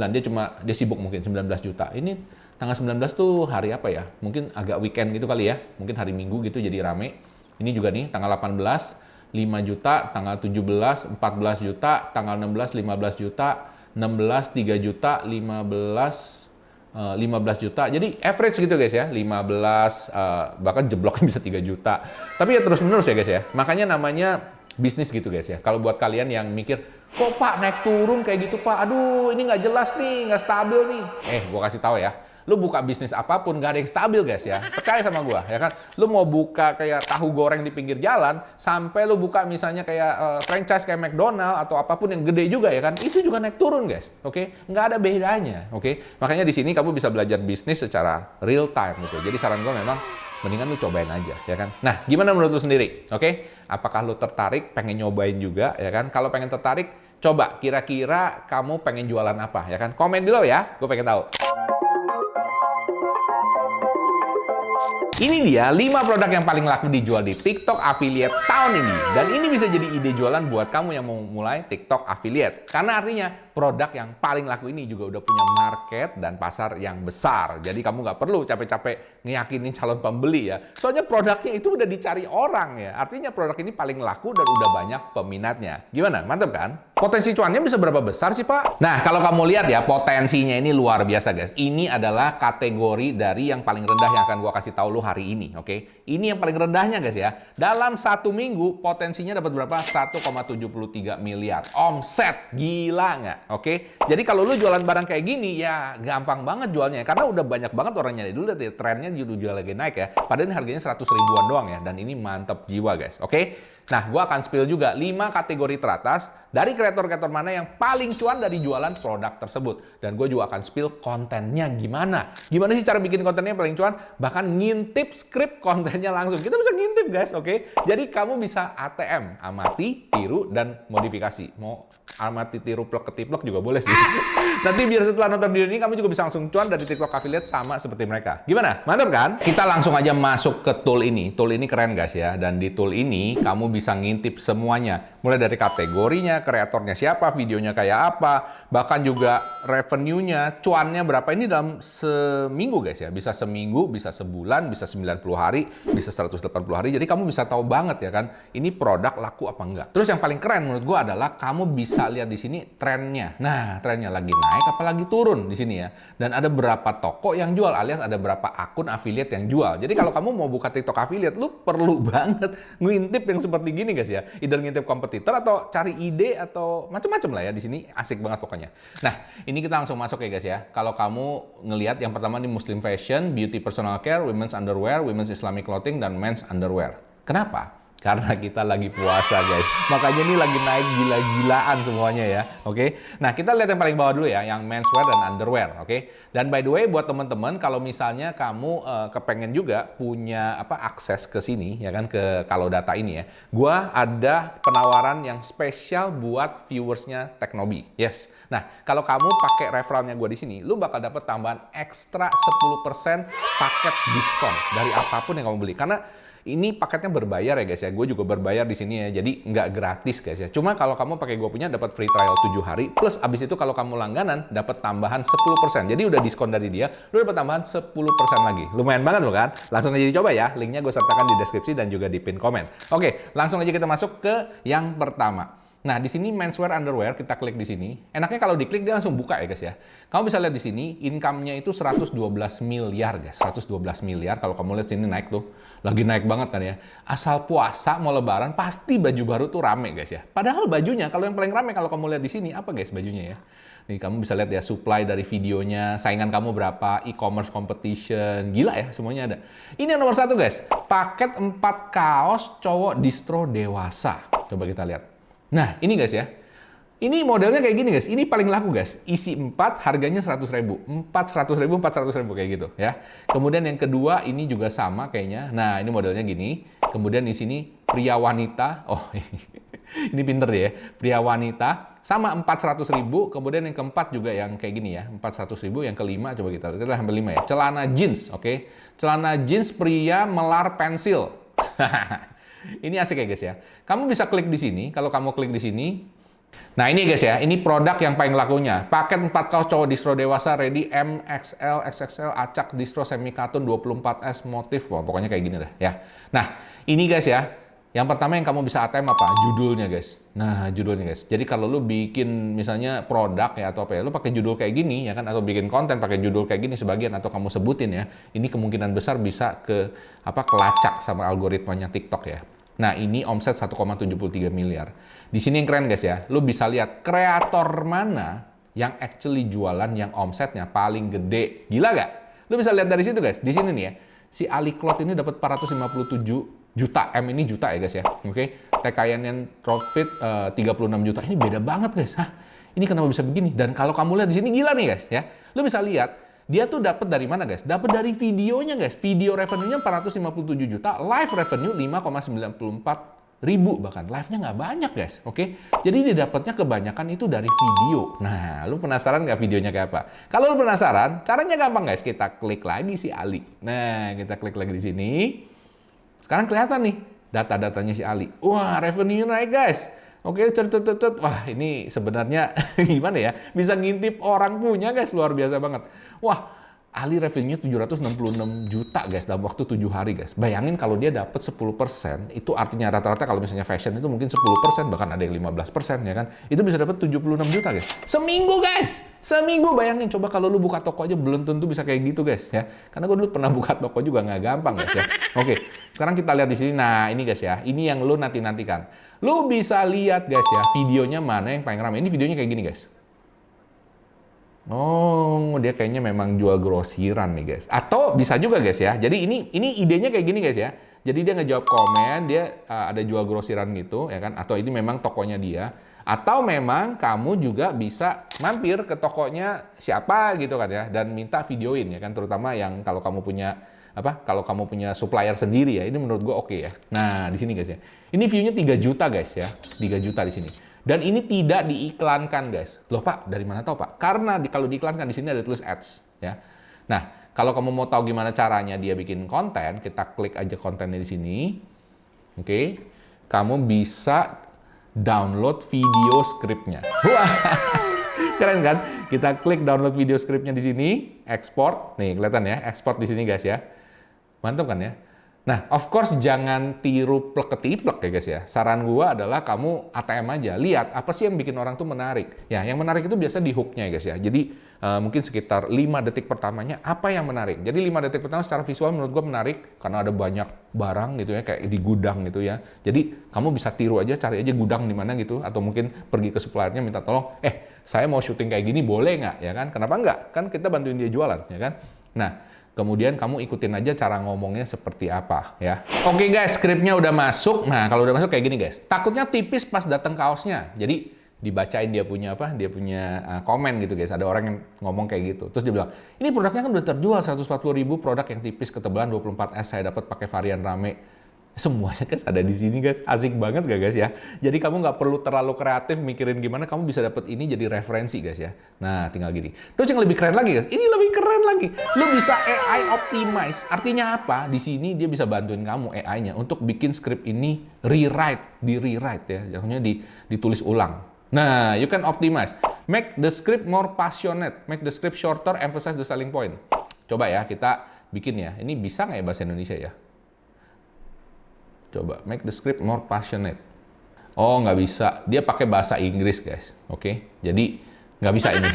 dia sibuk mungkin 19 juta. Ini tanggal 19 tuh hari apa ya? Mungkin agak weekend gitu kali ya. Mungkin hari Minggu gitu jadi rame. Ini juga nih tanggal 18, 5 juta, tanggal 17, 14 juta, tanggal 16, 15 juta, 16, 3 juta, 15 juta. Jadi average gitu guys ya. 15, bahkan jebloknya bisa 3 juta. Tapi ya terus menerus ya guys ya. Makanya namanya bisnis gitu guys ya. Kalau buat kalian yang mikir, kok Pak naik turun kayak gitu Pak? Aduh ini nggak jelas nih, nggak stabil nih. Gua kasih tahu ya. Lu buka bisnis apapun gak ada yang stabil guys ya. Percaya sama gua ya kan. Lu mau buka kayak tahu goreng di pinggir jalan, sampai lu buka misalnya kayak franchise kayak McDonald atau apapun yang gede juga ya kan, itu juga naik turun guys. Oke, nggak ada bedanya. Oke, makanya di sini kamu bisa belajar bisnis secara real time gitu. Jadi saran gua memang mendingan lu cobain aja ya kan. Nah, gimana menurut lu sendiri? Oke, apakah lu tertarik pengen nyobain juga ya kan? Kalau pengen tertarik, coba kira-kira kamu pengen jualan apa ya kan? Komen dulu ya, gue pengen tahu. Ini dia 5 produk yang paling laku dijual di TikTok Affiliate tahun ini. Dan ini bisa jadi ide jualan buat kamu yang mau mulai TikTok Affiliate. Karena artinya produk yang paling laku ini juga udah punya market dan pasar yang besar. Jadi kamu nggak perlu capek-capek ngeyakinin calon pembeli ya. Soalnya produknya itu udah dicari orang ya. Artinya produk ini paling laku dan udah banyak peminatnya. Gimana? Mantap kan? Potensi cuannya bisa berapa besar sih Pak? Nah, kalau kamu lihat ya, potensinya ini luar biasa guys. Ini adalah kategori dari yang paling rendah yang akan gua kasih tahu lu hari ini, oke? Ini yang paling rendahnya guys ya. Dalam 1 minggu potensinya dapat berapa? 1,73 miliar omset. Gila nggak? Oke? Jadi kalau lu jualan barang kayak gini ya gampang banget jualnya karena udah banyak banget orang nyari. Dulu ya, trennya juga lagi naik ya. Padahal ini harganya 100 ribuan doang ya, dan ini mantep jiwa guys, oke? Nah, gua akan spill juga 5 kategori teratas dari kreator-kreator mana yang paling cuan dari jualan produk tersebut. Dan gue juga akan spill kontennya gimana. Gimana sih cara bikin kontennya paling cuan? Bahkan ngintip skrip kontennya langsung. Kita bisa ngintip guys, oke? Jadi kamu bisa ATM, amati, tiru, dan modifikasi. Mau amati, tiru, plek, ketiplek juga boleh sih. Nanti biar setelah nonton video ini, kamu juga bisa langsung cuan dari TikTok Affiliate sama seperti mereka. Gimana? Mantap kan? Kita langsung aja masuk ke tool ini. Tool ini keren guys ya. Dan di tool ini, kamu bisa ngintip semuanya. Mulai dari kategorinya, kreatornya siapa, videonya kayak apa, bahkan juga revenue-nya, cuannya berapa. Ini dalam seminggu guys ya. Bisa seminggu, bisa sebulan, bisa 90 hari, bisa 180 hari. Jadi kamu bisa tahu banget ya kan, ini produk laku apa enggak. Terus yang paling keren menurut gua adalah kamu bisa lihat di sini trennya. Nah, trennya lagi naik apa lagi turun di sini ya. Dan ada berapa toko yang jual alias ada berapa akun affiliate yang jual. Jadi kalau kamu mau buka TikTok Affiliate, lu perlu banget ngintip yang seperti gini guys ya. Either ngintip kompetitor atau cari ide atau macam-macam lah ya di sini. Asik banget pokoknya. Nah, ini kita langsung masuk ya guys ya. Kalau kamu ngelihat yang pertama ini Muslim Fashion, Beauty Personal Care, Women's Underwear, Women's Islamic Clothing, dan Men's Underwear. Kenapa? Karena kita lagi puasa guys. Makanya ini lagi naik gila-gilaan semuanya ya. Oke. Nah, kita lihat yang paling bawah dulu ya, yang menswear dan underwear, oke. Dan by the way buat teman-teman, kalau misalnya kamu kepengen juga punya akses ke sini ya kan, ke kalau data ini ya. Gua ada penawaran yang spesial buat viewersnya Teknobi. Yes. Nah, kalau kamu pakai referralnya gua di sini, lu bakal dapat tambahan ekstra 10% paket diskon dari apapun yang kamu beli. Karena ini paketnya berbayar ya guys ya. Gue juga berbayar di sini ya. Jadi nggak gratis guys ya. Cuma kalau kamu pakai gue punya dapat free trial 7 hari. Plus abis itu kalau kamu langganan dapat tambahan 10%. Jadi udah diskon dari dia. Lu dapat tambahan 10% lagi. Lumayan banget loh kan? Langsung aja dicoba ya. Linknya gue sertakan di deskripsi dan juga di pin komen. Oke, langsung aja kita masuk ke yang pertama. Nah, di sini menswear underwear, kita klik di sini. Enaknya kalau diklik dia langsung buka ya guys ya. Kamu bisa lihat di sini, income-nya itu 112 miliar guys. 112 miliar, kalau kamu lihat sini naik tuh. Lagi naik banget kan ya. Asal puasa mau lebaran, pasti baju baru tuh rame guys ya. Padahal bajunya, kalau yang paling rame kalau kamu lihat di sini, apa guys bajunya ya? Nih kamu bisa lihat ya, supply dari videonya, saingan kamu berapa, e-commerce competition, gila ya semuanya ada. Ini yang nomor 1 guys, paket 4 kaos cowok distro dewasa. Coba kita lihat. Nah, ini guys ya. Ini modelnya kayak gini guys. Ini paling laku guys. Isi 4, harganya 100.000. 400.000, 400.000 kayak gitu ya. Kemudian yang kedua ini juga sama kayaknya. Nah, ini modelnya gini. Kemudian di sini pria wanita. Oh, ini pinter ya. Pria wanita sama 400.000. Kemudian yang keempat juga yang kayak gini ya. 400.000. Yang kelima coba kita lihat. Kita hampir 5 ya. Celana jeans, oke. Celana jeans pria melar pensil. Ini asik ya guys ya. Kamu bisa klik di sini. Kalau kamu klik di sini. Nah ini guys ya. Ini produk yang paling lakunya. Paket 4 kaos cowok distro dewasa ready M, XL, XXL, acak, distro semi katun 24S motif. Wah, pokoknya kayak gini deh ya. Nah ini guys ya. Yang pertama yang kamu bisa ATM apa? Judulnya guys. Nah judulnya guys. Jadi kalau lu bikin misalnya produk ya atau apa ya. Lu pakai judul kayak gini ya kan. Atau bikin konten pakai judul kayak gini sebagian. Atau kamu sebutin ya. Ini kemungkinan besar bisa kelacak sama algoritmanya TikTok ya. Nah, ini omset 1,73 miliar. Di sini yang keren guys ya, lu bisa lihat kreator mana yang actually jualan yang omsetnya paling gede. Gila gak? Lu bisa lihat dari situ guys. Di sini nih ya, si Ali Cloud ini dapat 457 juta. M ini juta ya guys ya. Oke. TKN yang Outfit 36 juta. Ini beda banget guys. Hah? Ini kenapa bisa begini? Dan kalau kamu lihat di sini gila nih guys ya. Lu bisa lihat dia tuh dapat dari mana guys? Dapat dari videonya guys. Video revenue-nya 457 juta, live revenue 5,94 ribu bahkan. Live-nya nggak banyak guys, oke? Jadi dia dapatnya kebanyakan itu dari video. Nah, lu penasaran nggak videonya kayak apa? Kalau lu penasaran, caranya gampang guys. Kita klik lagi si Ali. Nah, kita klik lagi di sini. Sekarang kelihatan nih data-datanya si Ali. Wah, revenue naik guys. Oke, wah ini sebenarnya gimana ya? Bisa ngintip orang punya guys, luar biasa banget. Wah, Ali revenue 766 juta guys dalam waktu 7 hari guys. Bayangin kalau dia dapat 10%, itu artinya rata-rata kalau misalnya fashion itu mungkin 10%, bahkan ada yang 15% ya kan. Itu bisa dapat 76 juta guys. Seminggu guys! Seminggu bayangin, coba kalau lu buka toko aja belum tentu bisa kayak gitu guys ya. Karena gue dulu pernah buka toko juga nggak gampang guys ya. Oke, sekarang kita lihat di sini. Nah ini guys ya, ini yang lu nanti-nantikan. Lu bisa lihat guys ya, videonya mana yang paling ramai. Ini videonya kayak gini guys. Oh, dia kayaknya memang jual grosiran nih guys. Atau bisa juga guys ya. Jadi ini idenya kayak gini guys ya. Jadi dia ngejawab komen, dia ada jual grosiran gitu ya kan. Atau ini memang tokonya dia. Atau memang kamu juga bisa mampir ke tokonya siapa gitu kan ya. Dan minta videoin ya kan. Terutama yang kalau kamu punya kalau kamu punya supplier sendiri ya. Ini menurut gue oke ya. Nah di sini guys ya. Ini view-nya 3 juta guys ya. 3 juta di sini. Dan ini tidak diiklankan guys. Loh Pak, dari mana tahu Pak? Karena kalau diiklankan di sini ada tulis ads ya. Nah, kalau kamu mau tahu gimana caranya dia bikin konten, kita klik aja kontennya di sini. Oke. Kamu bisa download video scriptnya. Wah. Keren kan? Kita klik download video scriptnya di sini, export. Nih, kelihatan ya, export di sini guys ya. Mantap kan ya? Nah, of course jangan tiru plek-ketiplek ya guys ya. Saran gua adalah kamu ATM aja, lihat apa sih yang bikin orang tuh menarik. Ya, yang menarik itu biasa di hook-nya ya guys ya. Jadi mungkin sekitar 5 detik pertamanya apa yang menarik. Jadi 5 detik pertama secara visual menurut gua menarik karena ada banyak barang gitu ya, kayak di gudang gitu ya. Jadi kamu bisa tiru aja, cari aja gudang di mana gitu, atau mungkin pergi ke suppliernya minta tolong, saya mau syuting kayak gini boleh nggak ya kan? Kenapa nggak? Kan kita bantuin dia jualan ya kan? Nah, kemudian kamu ikutin aja cara ngomongnya seperti apa ya. Oke guys, skripnya udah masuk. Nah, kalau udah masuk kayak gini guys. Takutnya tipis pas datang kaosnya. Jadi dibacain dia punya komen gitu guys. Ada orang yang ngomong kayak gitu. Terus dia bilang, "Ini produknya kan udah terjual 140.000, produk yang tipis ketebalan 24S saya dapat pakai varian rame." Semuanya guys ada di sini guys. Asik banget gak guys ya? Jadi kamu nggak perlu terlalu kreatif mikirin gimana kamu bisa dapat ini jadi referensi guys ya. Nah, tinggal gini. Terus yang lebih keren lagi guys, ini lebih keren lagi. Lu bisa AI optimize. Artinya apa? Di sini dia bisa bantuin kamu AI-nya untuk bikin script ini di-rewrite ya. Jadinya ditulis ulang. Nah, you can optimize. Make the script more passionate. Make the script shorter, emphasize the selling point. Coba ya, kita bikin ya. Ini bisa nggak ya bahasa Indonesia ya? Coba, make the script more passionate. Oh, nggak bisa. Dia pakai bahasa Inggris, guys. Oke, jadi nggak bisa ini.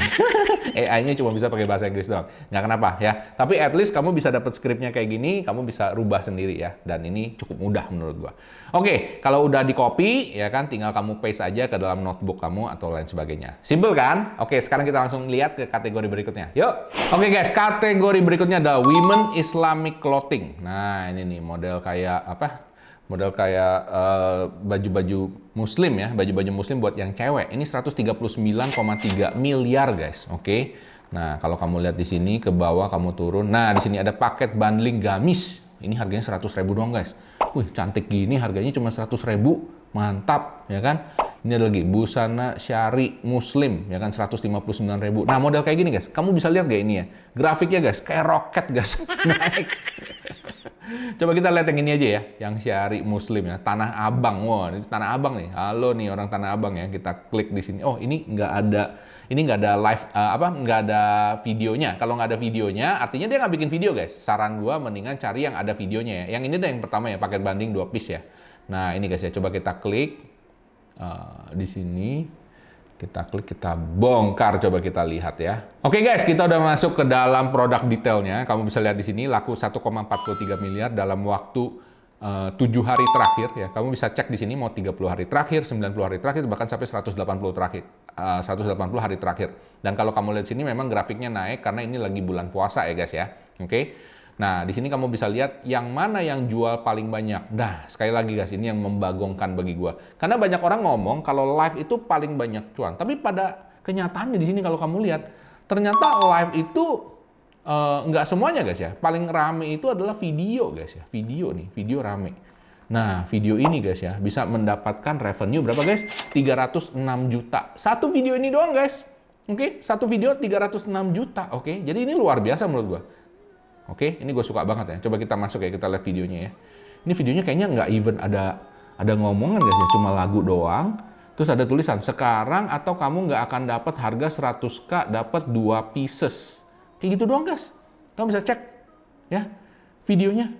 AI-nya cuma bisa pakai bahasa Inggris doang. Nggak kenapa ya. Tapi at least kamu bisa dapat skripnya kayak gini, kamu bisa rubah sendiri ya. Dan ini cukup mudah menurut gua. Oke, kalau udah di copy ya kan, tinggal kamu paste aja ke dalam notebook kamu atau lain sebagainya. Simple kan? Oke, sekarang kita langsung lihat ke kategori berikutnya. Yuk. Oke guys, kategori berikutnya adalah Women Islamic Clothing. Nah, ini nih model kayak apa? Model kayak baju-baju muslim ya, baju-baju muslim buat yang cewek. Ini 139,3 miliar guys, oke. Nah, kalau kamu lihat di sini ke bawah kamu turun. Nah, di sini ada paket bundling gamis. Ini harganya 100.000 doang guys. Wih, cantik gini harganya cuma 100.000. Mantap, ya kan? Ini ada lagi busana syari muslim ya kan 159.000. Nah, model kayak gini guys. Kamu bisa lihat gak ini ya? Grafiknya guys kayak roket guys. Naik. Coba kita lihat yang ini aja ya, yang syari muslim ya, Tanah Abang. Wah, ini Tanah Abang nih. Halo nih orang Tanah Abang ya. Kita klik di sini. Oh, ini nggak ada live nggak ada videonya. Kalau nggak ada videonya, artinya dia nggak bikin video guys. Saran gua mendingan cari yang ada videonya ya. Yang ini deh yang pertama ya, paket banding 2 piece ya. Nah, ini guys ya, coba kita klik di sini. Kita klik, kita bongkar, coba kita lihat ya. Oke guys, kita udah masuk ke dalam produk detailnya. Kamu bisa lihat di sini laku 1,43 miliar dalam waktu 7 hari terakhir ya. Kamu bisa cek di sini mau 30 hari terakhir, 90 hari terakhir, bahkan sampai 180 terakhir. 180 hari terakhir. Dan kalau kamu lihat sini memang grafiknya naik karena ini lagi bulan puasa ya guys ya. Oke. Nah, di sini kamu bisa lihat yang mana yang jual paling banyak. Nah, sekali lagi guys, ini yang membagongkan bagi gua. Karena banyak orang ngomong kalau live itu paling banyak cuan. Tapi pada kenyataannya di sini kalau kamu lihat, ternyata live itu nggak semuanya guys ya. Paling rame itu adalah video guys ya. Video nih, video rame. Nah, video ini guys ya, bisa mendapatkan revenue berapa guys? 306 juta. Satu video ini doang guys. Oke, satu video 306 juta. Oke, jadi ini luar biasa menurut gua. Oke, ini gue suka banget ya. Coba kita masuk ya, kita lihat videonya ya. Ini videonya kayaknya nggak even ada ngomongan guys ya, cuma lagu doang. Terus ada tulisan, sekarang atau kamu nggak akan dapat harga 100k dapat 2 pieces. Kayak gitu doang guys. Kamu bisa cek ya videonya.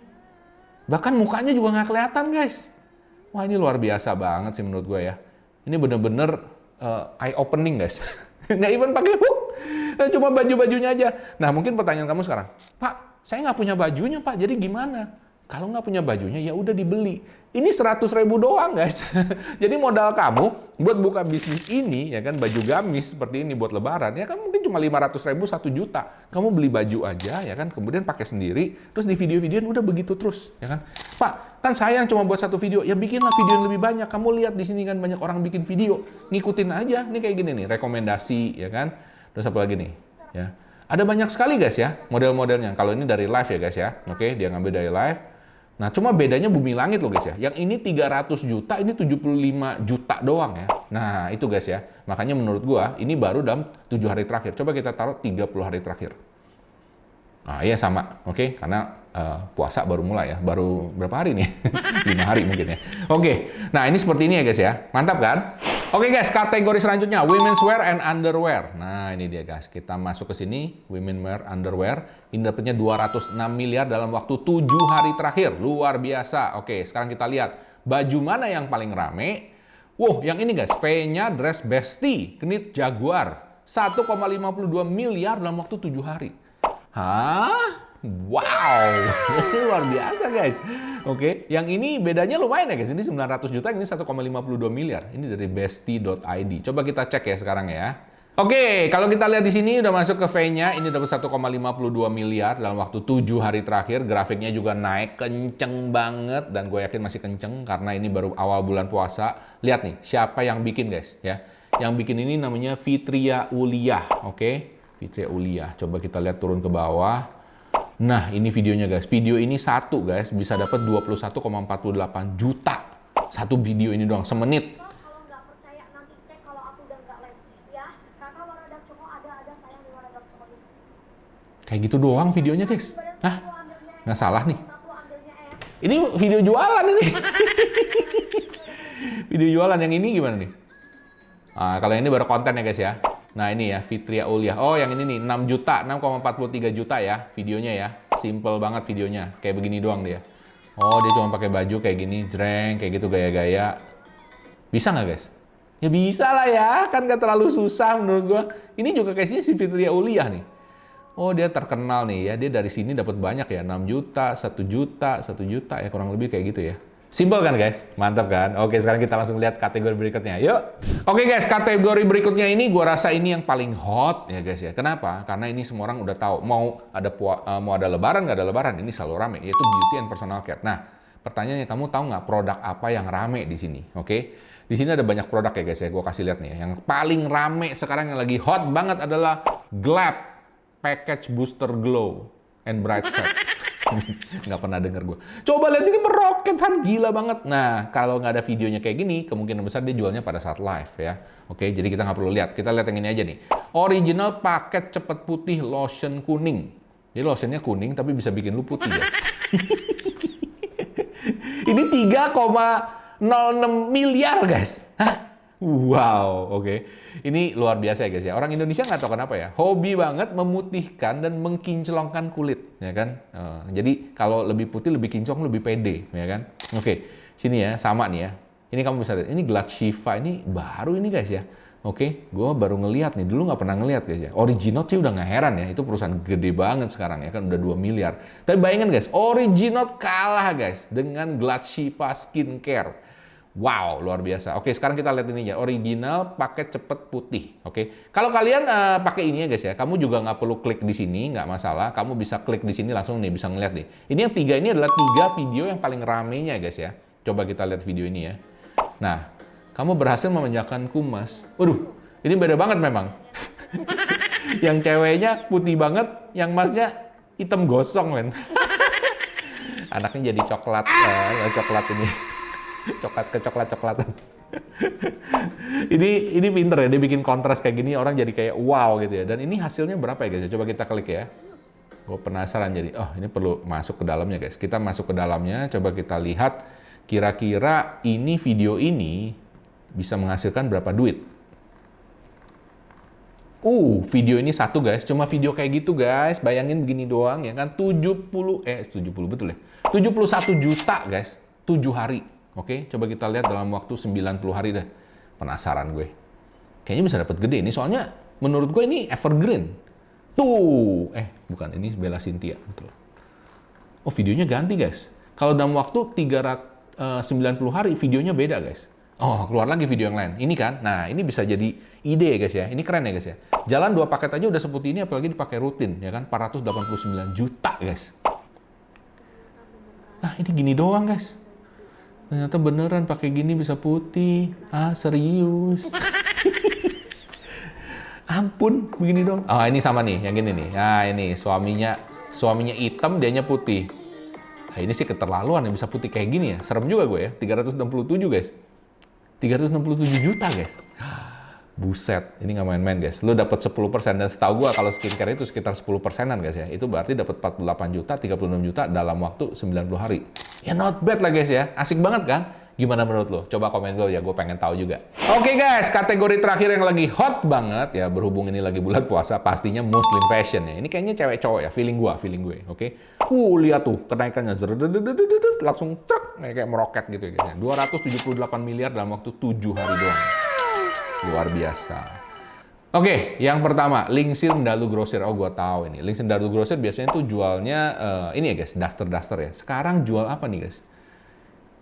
Bahkan mukanya juga nggak kelihatan guys. Wah, ini luar biasa banget sih menurut gue ya. Ini bener-bener eye opening guys. Nggak even pakai hook. Cuma baju-bajunya aja. Nah, mungkin pertanyaan kamu sekarang, Pak, saya nggak punya bajunya, Pak. Jadi gimana? Kalau nggak punya bajunya, ya udah dibeli. Ini 100.000 doang, guys. Jadi modal kamu buat buka bisnis ini, ya kan, baju gamis seperti ini buat lebaran, ya kan mungkin cuma 500.000, 1 juta. Kamu beli baju aja, ya kan, kemudian pakai sendiri, terus di video-videoan udah begitu terus, ya kan. Pak, kan sayang cuma buat satu video, ya bikinlah video yang lebih banyak. Kamu lihat di sini kan banyak orang bikin video, ngikutin aja. Ini kayak gini nih, rekomendasi, ya kan. Terus apa lagi nih, ya. Ada banyak sekali guys ya, model-modelnya. Kalau ini dari live ya guys ya. Oke, dia ngambil dari live. Nah, cuma bedanya bumi langit loh guys ya. Yang ini 300 juta, ini 75 juta doang ya. Nah, itu guys ya. Makanya menurut gua, ini baru dalam 7 hari terakhir. Coba kita taruh 30 hari terakhir. Nah, iya sama. Oke, karena puasa baru mulai ya. Baru berapa hari nih? 5 hari mungkin ya. Oke, nah ini seperti ini ya guys ya. Mantap kan? Oke guys, kategori selanjutnya women's wear and underwear. Nah, ini dia guys. Kita masuk ke sini, women wear underwear. Ini dapatnya 206 miliar dalam waktu 7 hari terakhir. Luar biasa. Oke, sekarang kita lihat baju mana yang paling rame. Wow, yang ini guys, V-nya dress bestie, knit jaguar. 1,52 miliar dalam waktu 7 hari. Hah? Wow, ini luar biasa guys. Oke, yang ini bedanya lumayan ya guys. Ini 900 juta, ini 1,52 miliar. Ini dari bestie.id. Coba kita cek ya sekarang ya. Oke, kalau kita lihat di sini udah masuk ke V-nya, ini dapat 1,52 miliar dalam waktu 7 hari terakhir. Grafiknya juga naik kenceng banget dan gue yakin masih kenceng karena ini baru awal bulan puasa. Lihat nih, siapa yang bikin guys ya. Yang bikin ini namanya Fitria Uliah. Oke, Fitria Uliah. Coba kita lihat turun ke bawah. Nah, ini videonya guys. Video ini satu guys bisa dapat 21,48 juta. Satu video ini doang semenit. Kalau nggak percaya nanti cek kalau aku udah nggak live ya. Kakak Waradak Coko ada sayang di Waradak Coko itu. Kayak gitu doang videonya guys. Hah? Nggak salah nih. Ini video jualan ini. Video jualan yang ini gimana nih? Nah, kalau yang ini baru konten ya guys ya. Nah ini ya, Fitria Uliah. Oh yang ini nih, 6 juta, 6,43 juta ya videonya ya. Simple banget videonya, kayak begini doang dia. Oh dia cuma pakai baju kayak gini, jreng, kayak gitu gaya-gaya. Bisa nggak guys? Ya bisa lah ya, kan nggak terlalu susah menurut gua. Ini juga case-nya si Fitria Uliah nih. Oh dia terkenal nih ya, dia dari sini dapat banyak ya, 6 juta, 1 juta, 1 juta ya kurang lebih kayak gitu ya. Simpel kan guys? Mantap kan? Oke sekarang kita langsung lihat kategori berikutnya, yuk! Oke guys, kategori berikutnya ini gua rasa ini yang paling hot ya guys ya. Kenapa? Karena ini semua orang udah tahu, mau ada lebaran nggak ada lebaran, ini selalu rame, yaitu beauty and personal care. Nah, pertanyaannya kamu tahu nggak produk apa yang rame di sini? Oke? Di sini ada banyak produk ya guys ya, gua kasih lihat nih ya. Yang paling rame sekarang yang lagi hot banget adalah Glad Package Booster Glow and Bright Set. Nggak pernah denger gue. Coba lihat ini meroket kan, gila banget. Nah, kalau nggak ada videonya kayak gini, kemungkinan besar dia jualnya pada saat live ya. Oke, jadi kita nggak perlu lihat. Kita lihat yang ini aja nih. Original paket cepet putih lotion kuning. Jadi lotionnya kuning tapi bisa bikin lu putih ya. Ini 3,06 miliar guys. Hah? Wow, oke. Ini luar biasa ya guys ya. Orang Indonesia nggak tahu kenapa ya, hobi banget memutihkan dan mengkinclongkan kulit, ya kan? Jadi kalau lebih putih, lebih kinclong, lebih pede, ya kan? Oke, sini ya, sama nih ya. Ini kamu bisa lihat, ini Glad Shifa, ini baru ini guys ya. Oke, gue baru ngeliat nih, dulu nggak pernah ngeliat guys ya. Original sih udah nggak heran ya, itu perusahaan gede banget sekarang ya kan, udah 2 miliar. Tapi bayangin guys, Original kalah guys dengan Glad Shifa Skincare. Wow, luar biasa. Oke, sekarang kita lihat ini ya, original paket cepet putih. Oke, kalau kalian pakai ini ya guys ya, kamu juga nggak perlu klik di sini, nggak masalah. Kamu bisa klik di sini langsung nih, bisa ngeliat nih. Ini yang 3 ini adalah 3 video yang paling ramenya guys ya. Coba kita lihat video ini ya. Nah, kamu berhasil memanjakan kumas. Waduh, ini beda banget memang. Yang ceweknya putih banget, yang masnya hitam gosong men. Anaknya jadi coklat, coklat ini. Coklat ke coklat-coklatan. ini pinter ya, dia bikin kontras kayak gini, orang jadi kayak wow gitu ya. Dan ini hasilnya berapa ya guys? Coba kita klik ya. Gue penasaran jadi, oh ini perlu masuk ke dalamnya guys. Kita masuk ke dalamnya, coba kita lihat kira-kira ini video ini bisa menghasilkan berapa duit. Video ini satu guys, cuma video kayak gitu guys. Bayangin begini doang ya kan, 70 betul ya. 71 juta guys, 7 hari. Oke, coba kita lihat dalam waktu 90 hari deh. Penasaran gue. Kayaknya bisa dapat gede ini, soalnya menurut gue ini evergreen. Tuh, bukan, ini Bella Cynthia. Betul. Oh, videonya ganti guys. Kalau dalam waktu 390 hari, videonya beda guys. Oh, keluar lagi video yang lain. Ini kan, nah ini bisa jadi ide ya guys ya. Ini keren ya guys ya. Jalan 2 paket aja udah seputih ini, apalagi dipakai rutin ya kan. 489 juta guys. Nah, ini gini doang guys. Ternyata beneran pakai gini bisa putih. Serius. Ampun, begini dong. Oh, ini sama nih, yang gini nih. Nah, ini suaminya hitam, dianya putih. Nah, ini sih keterlaluan yang bisa putih kayak gini ya. Serem juga gue ya. 367 guys. 367 juta guys. Buset, ini nggak main-main guys. Lu dapat 10% dan setahu gue kalau skincare itu sekitar 10%-an guys ya. Itu berarti dapat 48 juta, 36 juta dalam waktu 90 hari. Ya not bad lah guys ya. Asik banget kan? Gimana menurut lo? Coba komen gue ya, gue pengen tahu juga. Oke guys, kategori terakhir yang lagi hot banget ya, berhubung ini lagi bulan puasa, pastinya Muslim fashion ya. Ini kayaknya cewek cowok ya, feeling gue. Oke. Lihat tuh kenaikannya langsung truk kayak meroket gitu ya guys. 278 miliar dalam waktu 7 hari doang. Luar biasa. Oke, yang pertama, Lingxir Ndalu Grosir. Oh, gue tahu ini. Lingxir Ndalu Grosir biasanya tuh jualnya ini ya guys, daster ya. Sekarang jual apa nih guys?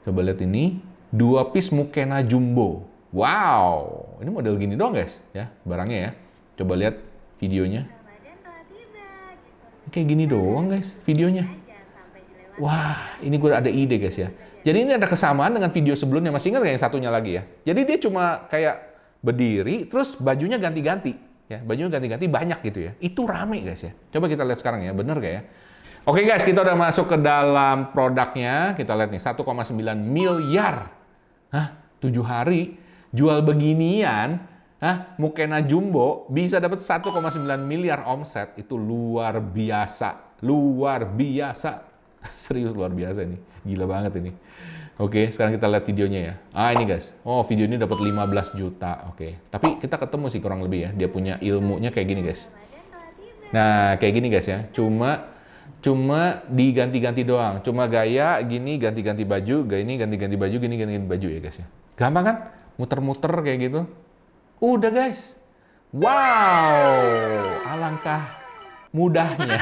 Coba lihat ini, 2 piece mukena jumbo. Wow, ini model gini doang guys, ya barangnya ya. Coba lihat videonya. Kayak gini doang guys, videonya. Wah, ini gue ada ide guys ya. Jadi ini ada kesamaan dengan video sebelumnya. Masih ingat nggak yang satunya lagi ya? Jadi dia cuma kayak berdiri, terus bajunya ganti-ganti. Ya, bajunya ganti-ganti banyak gitu ya. Itu rame guys ya. Coba kita lihat sekarang ya, bener gak ya? Oke guys, kita udah masuk ke dalam produknya. Kita lihat nih, 1,9 miliar. 7 hari jual beginian. Mukena jumbo bisa dapat 1,9 miliar omset. Itu luar biasa. Luar biasa. Serius luar biasa ini. Gila banget ini. Oke, sekarang kita lihat videonya ya. Ini guys. Oh, video ini dapat 15 juta. Oke. Tapi kita ketemu sih kurang lebih ya. Dia punya ilmunya kayak gini guys. Nah, kayak gini guys ya. Cuma diganti-ganti doang. Cuma gaya gini ganti-ganti baju, gini ganti-ganti baju, gini ganti-ganti baju ya guys ya. Gampang kan? muter-muter kayak gitu. Udah guys. Wow, alangkah mudahnya.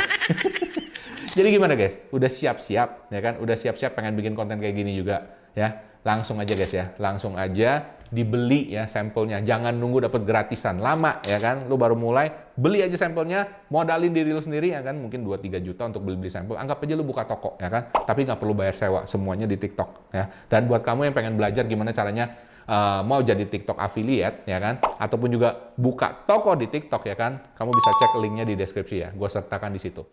Jadi gimana guys? Udah siap-siap ya kan? Udah siap-siap pengen bikin konten kayak gini juga ya. Langsung aja guys ya. Langsung aja dibeli ya sampelnya. Jangan nunggu dapat gratisan. Lama ya kan? Lu baru mulai, beli aja sampelnya, modalin diri lu sendiri ya kan? Mungkin 2-3 juta untuk beli-beli sampel. Anggap aja lu buka toko ya kan? Tapi nggak perlu bayar sewa, semuanya di TikTok ya. Dan buat kamu yang pengen belajar gimana caranya mau jadi TikTok affiliate ya kan, ataupun juga buka toko di TikTok ya kan, kamu bisa cek linknya di deskripsi ya, gue sertakan di situ.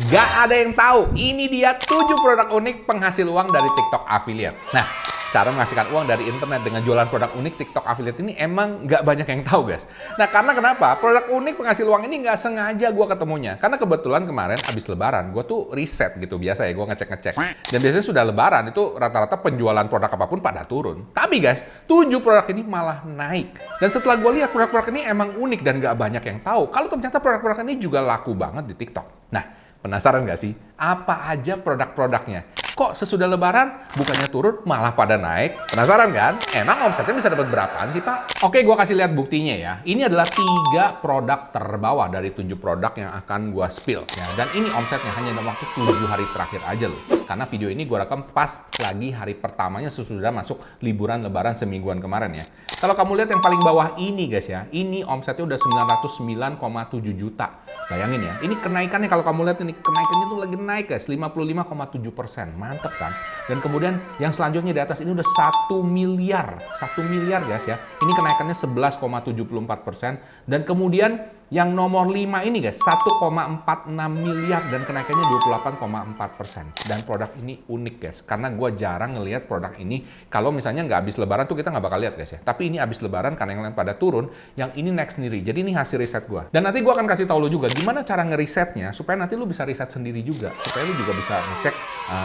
Gak ada yang tahu, ini dia 7 produk unik penghasil uang dari TikTok affiliate. Nah, cara menghasilkan uang dari internet dengan jualan produk unik TikTok affiliate ini emang nggak banyak yang tahu guys. Nah karena kenapa? Produk unik penghasil uang ini nggak sengaja gue ketemunya. Karena kebetulan kemarin abis lebaran, gue tuh riset gitu. Biasa ya gue ngecek-ngecek. Dan biasanya sudah lebaran itu rata-rata penjualan produk apapun pada turun. Tapi guys, 7 produk ini malah naik. Dan setelah gue lihat produk-produk ini emang unik dan nggak banyak yang tahu. Kalau ternyata produk-produk ini juga laku banget di TikTok. Nah, penasaran nggak sih? Apa aja produk-produknya? Kok sesudah lebaran bukannya turun malah pada naik? Penasaran kan? Emang omsetnya bisa dapat berapaan sih Pak? Oke, gua kasih lihat buktinya ya. Ini adalah 3 produk terbawah dari 7 produk yang akan gua spill ya. Dan ini omsetnya hanya dalam waktu 7 hari terakhir aja loh. Karena video ini gua rekam pas lagi hari pertamanya sesudah masuk liburan lebaran semingguan kemarin ya. Kalau kamu lihat yang paling bawah ini guys ya, ini omsetnya udah 909,7 juta. Bayangin ya, ini kenaikannya kalau kamu lihat ini, kenaikannya tuh lagi naik guys, 55,7%. Mantep kan? Dan kemudian yang selanjutnya di atas ini udah 1 miliar. 1 miliar guys ya. Ini kenaikannya 11,74%. Dan kemudian yang nomor 5 ini guys, 1,46 miliar dan kenaikannya 28,4%. Dan produk ini unik guys, karena gue jarang ngelihat produk ini. Kalau misalnya nggak habis lebaran tuh kita nggak bakal lihat guys ya. Tapi ini habis lebaran karena yang lain pada turun, yang ini naik sendiri. Jadi ini hasil riset gue. Dan nanti gue akan kasih tahu lo juga gimana cara ngerisetnya supaya nanti lo bisa riset sendiri juga. Supaya lo juga bisa ngecek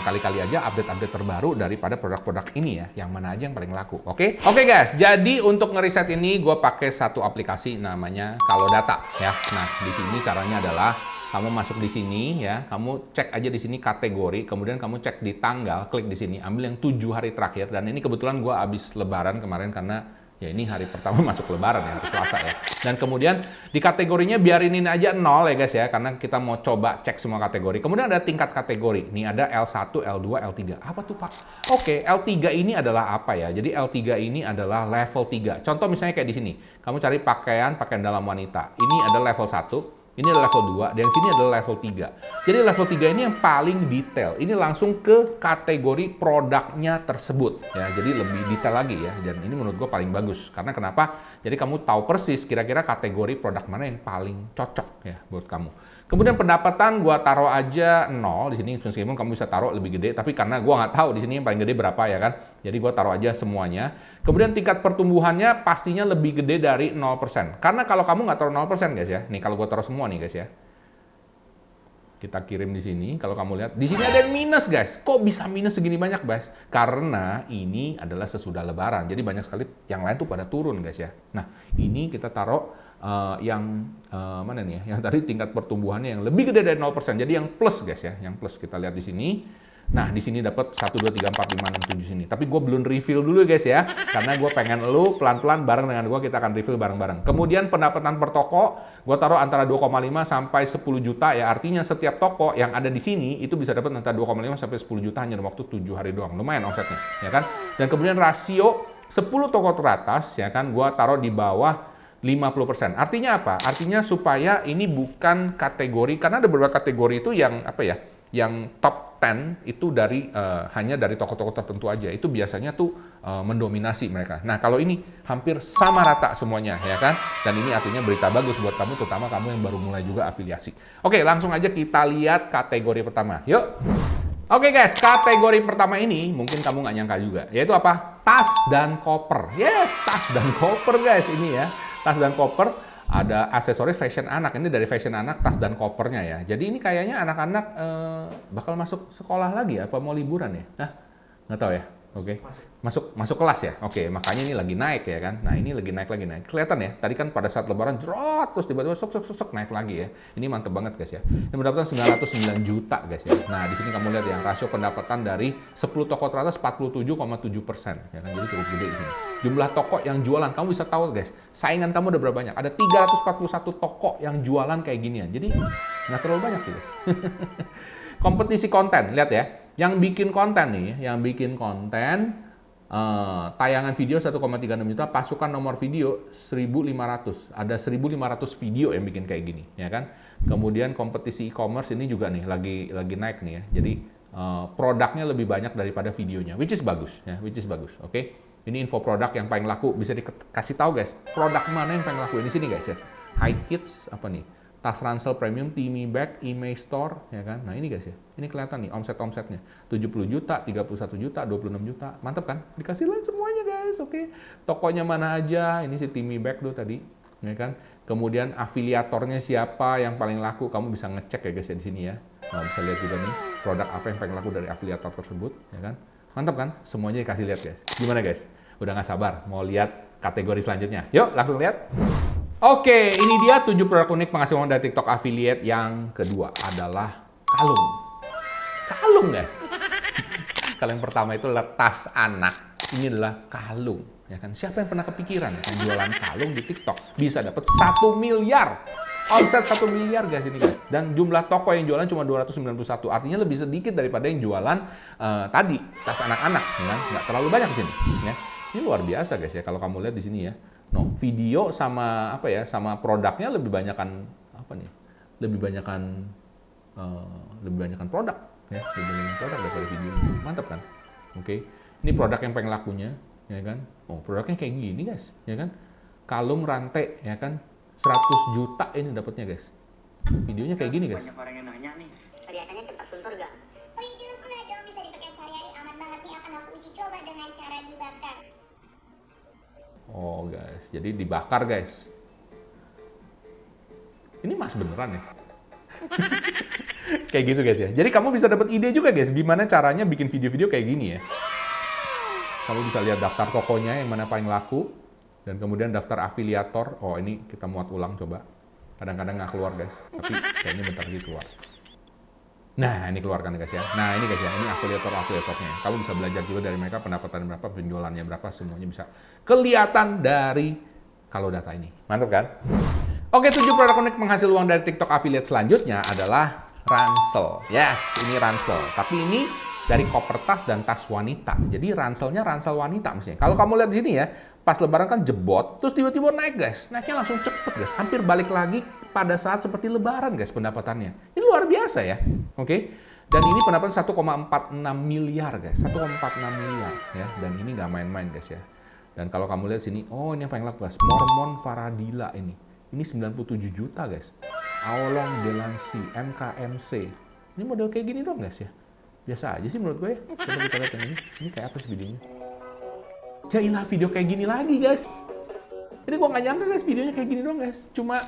kali-kali aja update-update terbaru daripada produk-produk ini ya. Yang mana aja yang paling laku. Oke? Oke guys, jadi untuk ngeriset ini gue pakai satu aplikasi namanya Kalodata. Ya, nah di sini caranya adalah kamu masuk di sini ya, kamu cek aja di sini kategori, kemudian kamu cek di tanggal, klik di sini, ambil yang 7 hari terakhir. Dan ini kebetulan gue habis lebaran kemarin karena ya ini hari pertama masuk lebaran ya, hari Selasa ya. Dan kemudian di kategorinya biarin ini aja 0 ya guys ya, karena kita mau coba cek semua kategori. Kemudian ada tingkat kategori, ini ada L1, L2, L3. Apa tuh Pak? Oke, L3 ini adalah apa ya? Jadi L3 ini adalah level 3. Contoh misalnya kayak di sini, kamu cari pakaian dalam wanita. Ini ada level 1. Ini adalah level 2, dan sini adalah level 3. Jadi level 3 ini yang paling detail. Ini langsung ke kategori produknya tersebut. Ya, jadi lebih detail lagi ya. Dan ini menurut gue paling bagus. Karena kenapa? Jadi kamu tahu persis kira-kira kategori produk mana yang paling cocok ya buat kamu. Kemudian pendapatan gue taruh aja 0 di sini, meskipun kamu bisa taruh lebih gede, tapi karena gue nggak tahu di sini yang paling gede berapa ya kan, jadi gue taruh aja semuanya. Kemudian tingkat pertumbuhannya pastinya lebih gede dari 0%. Karena kalau kamu nggak taruh 0% guys ya, nih kalau gue taruh semua nih guys ya, kita kirim di sini. Kalau kamu lihat di sini ada yang minus guys. Kok bisa minus segini banyak guys? Karena ini adalah sesudah lebaran, jadi banyak sekali yang lain tuh pada turun guys ya. Nah ini kita taruh mana nih ya? Yang tadi tingkat pertumbuhannya yang lebih gede dari 0%. Jadi yang plus guys ya, yang plus kita lihat di sini. Nah, di sini dapat 1, 2, 3, 4, 5, 6, 7 sini. Tapi gue belum refill dulu guys ya. Karena gue pengen lu pelan-pelan bareng dengan gue, kita akan refill bareng-bareng. Kemudian pendapatan per toko, gue taruh antara 2,5 sampai 10 juta ya. Artinya setiap toko yang ada di sini itu bisa dapat antara 2,5 sampai 10 juta hanya dalam waktu 7 hari doang. Lumayan omsetnya, ya kan? Dan kemudian rasio 10 toko teratas ya kan, gue taruh di bawah 50%. Artinya apa? Artinya supaya ini bukan kategori, karena ada beberapa kategori itu yang apa ya? Yang top 10 itu dari hanya dari toko-toko tertentu aja. Itu biasanya tuh mendominasi mereka. Nah, kalau ini hampir sama rata semuanya ya kan? Dan ini artinya berita bagus buat kamu, terutama kamu yang baru mulai juga afiliasi. Oke, langsung aja kita lihat kategori pertama. Yuk. Oke guys, kategori pertama ini mungkin kamu nggak nyangka juga, yaitu apa? Tas dan koper. Yes, tas dan koper guys ini ya. Tas dan koper, ada aksesoris fashion anak. Ini dari fashion anak, tas dan kopernya ya. Jadi ini kayaknya anak-anak bakal masuk sekolah lagi apa mau liburan ya? Nah, nggak tahu ya. Oke. masuk kelas ya. Oke, makanya ini lagi naik ya kan. Nah, ini lagi naik. Kelihatan ya. Tadi kan pada saat lebaran jerot terus tiba-tiba sok naik lagi ya. Ini mantep banget guys ya. Ini mendapatkan 909 juta guys ya. Nah, di sini kamu lihat ya rasio pendapatan dari 10 toko teratas 47,7% ya kan. Jadi cukup gede di sini. Jumlah toko yang jualan kamu bisa tahu guys. Saingan kamu udah berapa banyak? Ada 341 toko yang jualan kayak ginian. Jadi nggak terlalu banyak sih guys. Kompetisi konten, lihat ya. Yang bikin konten nih, tayangan video 1,36 juta, pasukan nomor video 1.500. Ada 1.500 video yang bikin kayak gini, ya kan? Kemudian kompetisi e-commerce ini juga nih lagi naik nih ya. Jadi produknya lebih banyak daripada videonya, which is bagus ya, oke? Ini info produk yang paling laku, bisa dikasih tahu guys. Produk mana yang paling laku? Ini sini guys ya. High Kids apa nih? Tas ransel premium, Timmy Bag, Image Store, ya kan? Nah ini guys ya, ini kelihatan nih omsetnya. 70 juta, 31 juta, 26 juta, mantap kan? Dikasih lihat semuanya guys, oke? Tokonya mana aja, ini si Timmy Bag tuh tadi, ya kan? Kemudian afiliatornya siapa yang paling laku, kamu bisa ngecek ya guys ya di sini ya. Nah bisa lihat juga nih, produk apa yang paling laku dari afiliator tersebut, ya kan? Mantap kan? Semuanya dikasih lihat guys. Gimana guys? Udah nggak sabar mau lihat kategori selanjutnya? Yuk langsung lihat. Oke, ini dia 7 produk unik penghasil uang dari TikTok affiliate. Yang kedua adalah kalung. Kalung, guys. Kalau yang pertama itu adalah tas anak. Ini adalah kalung. Ya kan? Siapa yang pernah kepikiran yang jualan kalung di TikTok bisa dapat 1 miliar. Omset 1 miliar guys ini guys. Dan jumlah toko yang jualan cuma 291. Artinya lebih sedikit daripada yang jualan tadi, tas anak-anak. Ya kan? Nggak terlalu banyak di sini. Ya. Ini luar biasa guys ya kalau kamu lihat di sini ya. No, video sama sama produknya lebih banyakan lebih banyakan produk ya, lebih banyakan produk daripada video. Mantap kan? Oke. Ini produk yang paling lakunya, ya kan? Oh, produknya kayak gini guys, ya kan? Kalung rantai, ya kan? 100 juta ini dapatnya guys. Videonya kayak gini guys. Banyak orang yang nanya nih. Perhiasannya cepat luntur gak? Oh iya jelas enggak dong, bisa dipakai sehari-hari, aman banget nih. Akan aku uji coba dengan cara dibakar. Oh guys, jadi dibakar guys. Ini mas beneran ya? Kayak gitu guys ya. Jadi kamu bisa dapat ide juga guys, gimana caranya bikin video-video kayak gini ya. Kamu bisa lihat daftar tokonya yang mana paling laku, dan kemudian daftar afiliator. Oh ini kita muat ulang coba. Kadang-kadang nggak keluar guys, tapi kayaknya bentar lagi keluar. Nah, ini keluarkan guys ya. Nah, ini guys ya, ini afiliatornya. Kamu bisa belajar juga dari mereka, pendapatan berapa, penjualannya berapa, semuanya bisa kelihatan dari kalau data ini. Mantap kan? Oke, 7 produk unik penghasil uang dari TikTok affiliate selanjutnya adalah ransel. Yes, ini ransel. Tapi ini dari koper tas dan tas wanita. Jadi ranselnya ransel wanita mestinya. Kalau kamu lihat di sini ya, pas lebaran kan jebot, terus tiba-tiba naik guys. Naiknya langsung cepet guys, hampir balik lagi pada saat seperti lebaran guys pendapatannya. Ini luar biasa ya, oke? Dan ini pendapatan 1,46 miliar guys, 1,46 miliar ya. Dan ini nggak main-main guys ya. Dan kalau kamu lihat sini, oh ini yang paling laku guys, Mormon Faradila ini 97 juta guys. Aolong Delancy, MKMC, ini model kayak gini dong guys ya. Biasa aja sih menurut gue ya. Coba kita lihat yang ini kayak apa sih videonya? Jailah video kayak gini lagi guys. Ini gue nggak nyangka guys videonya kayak gini dong guys. Cuma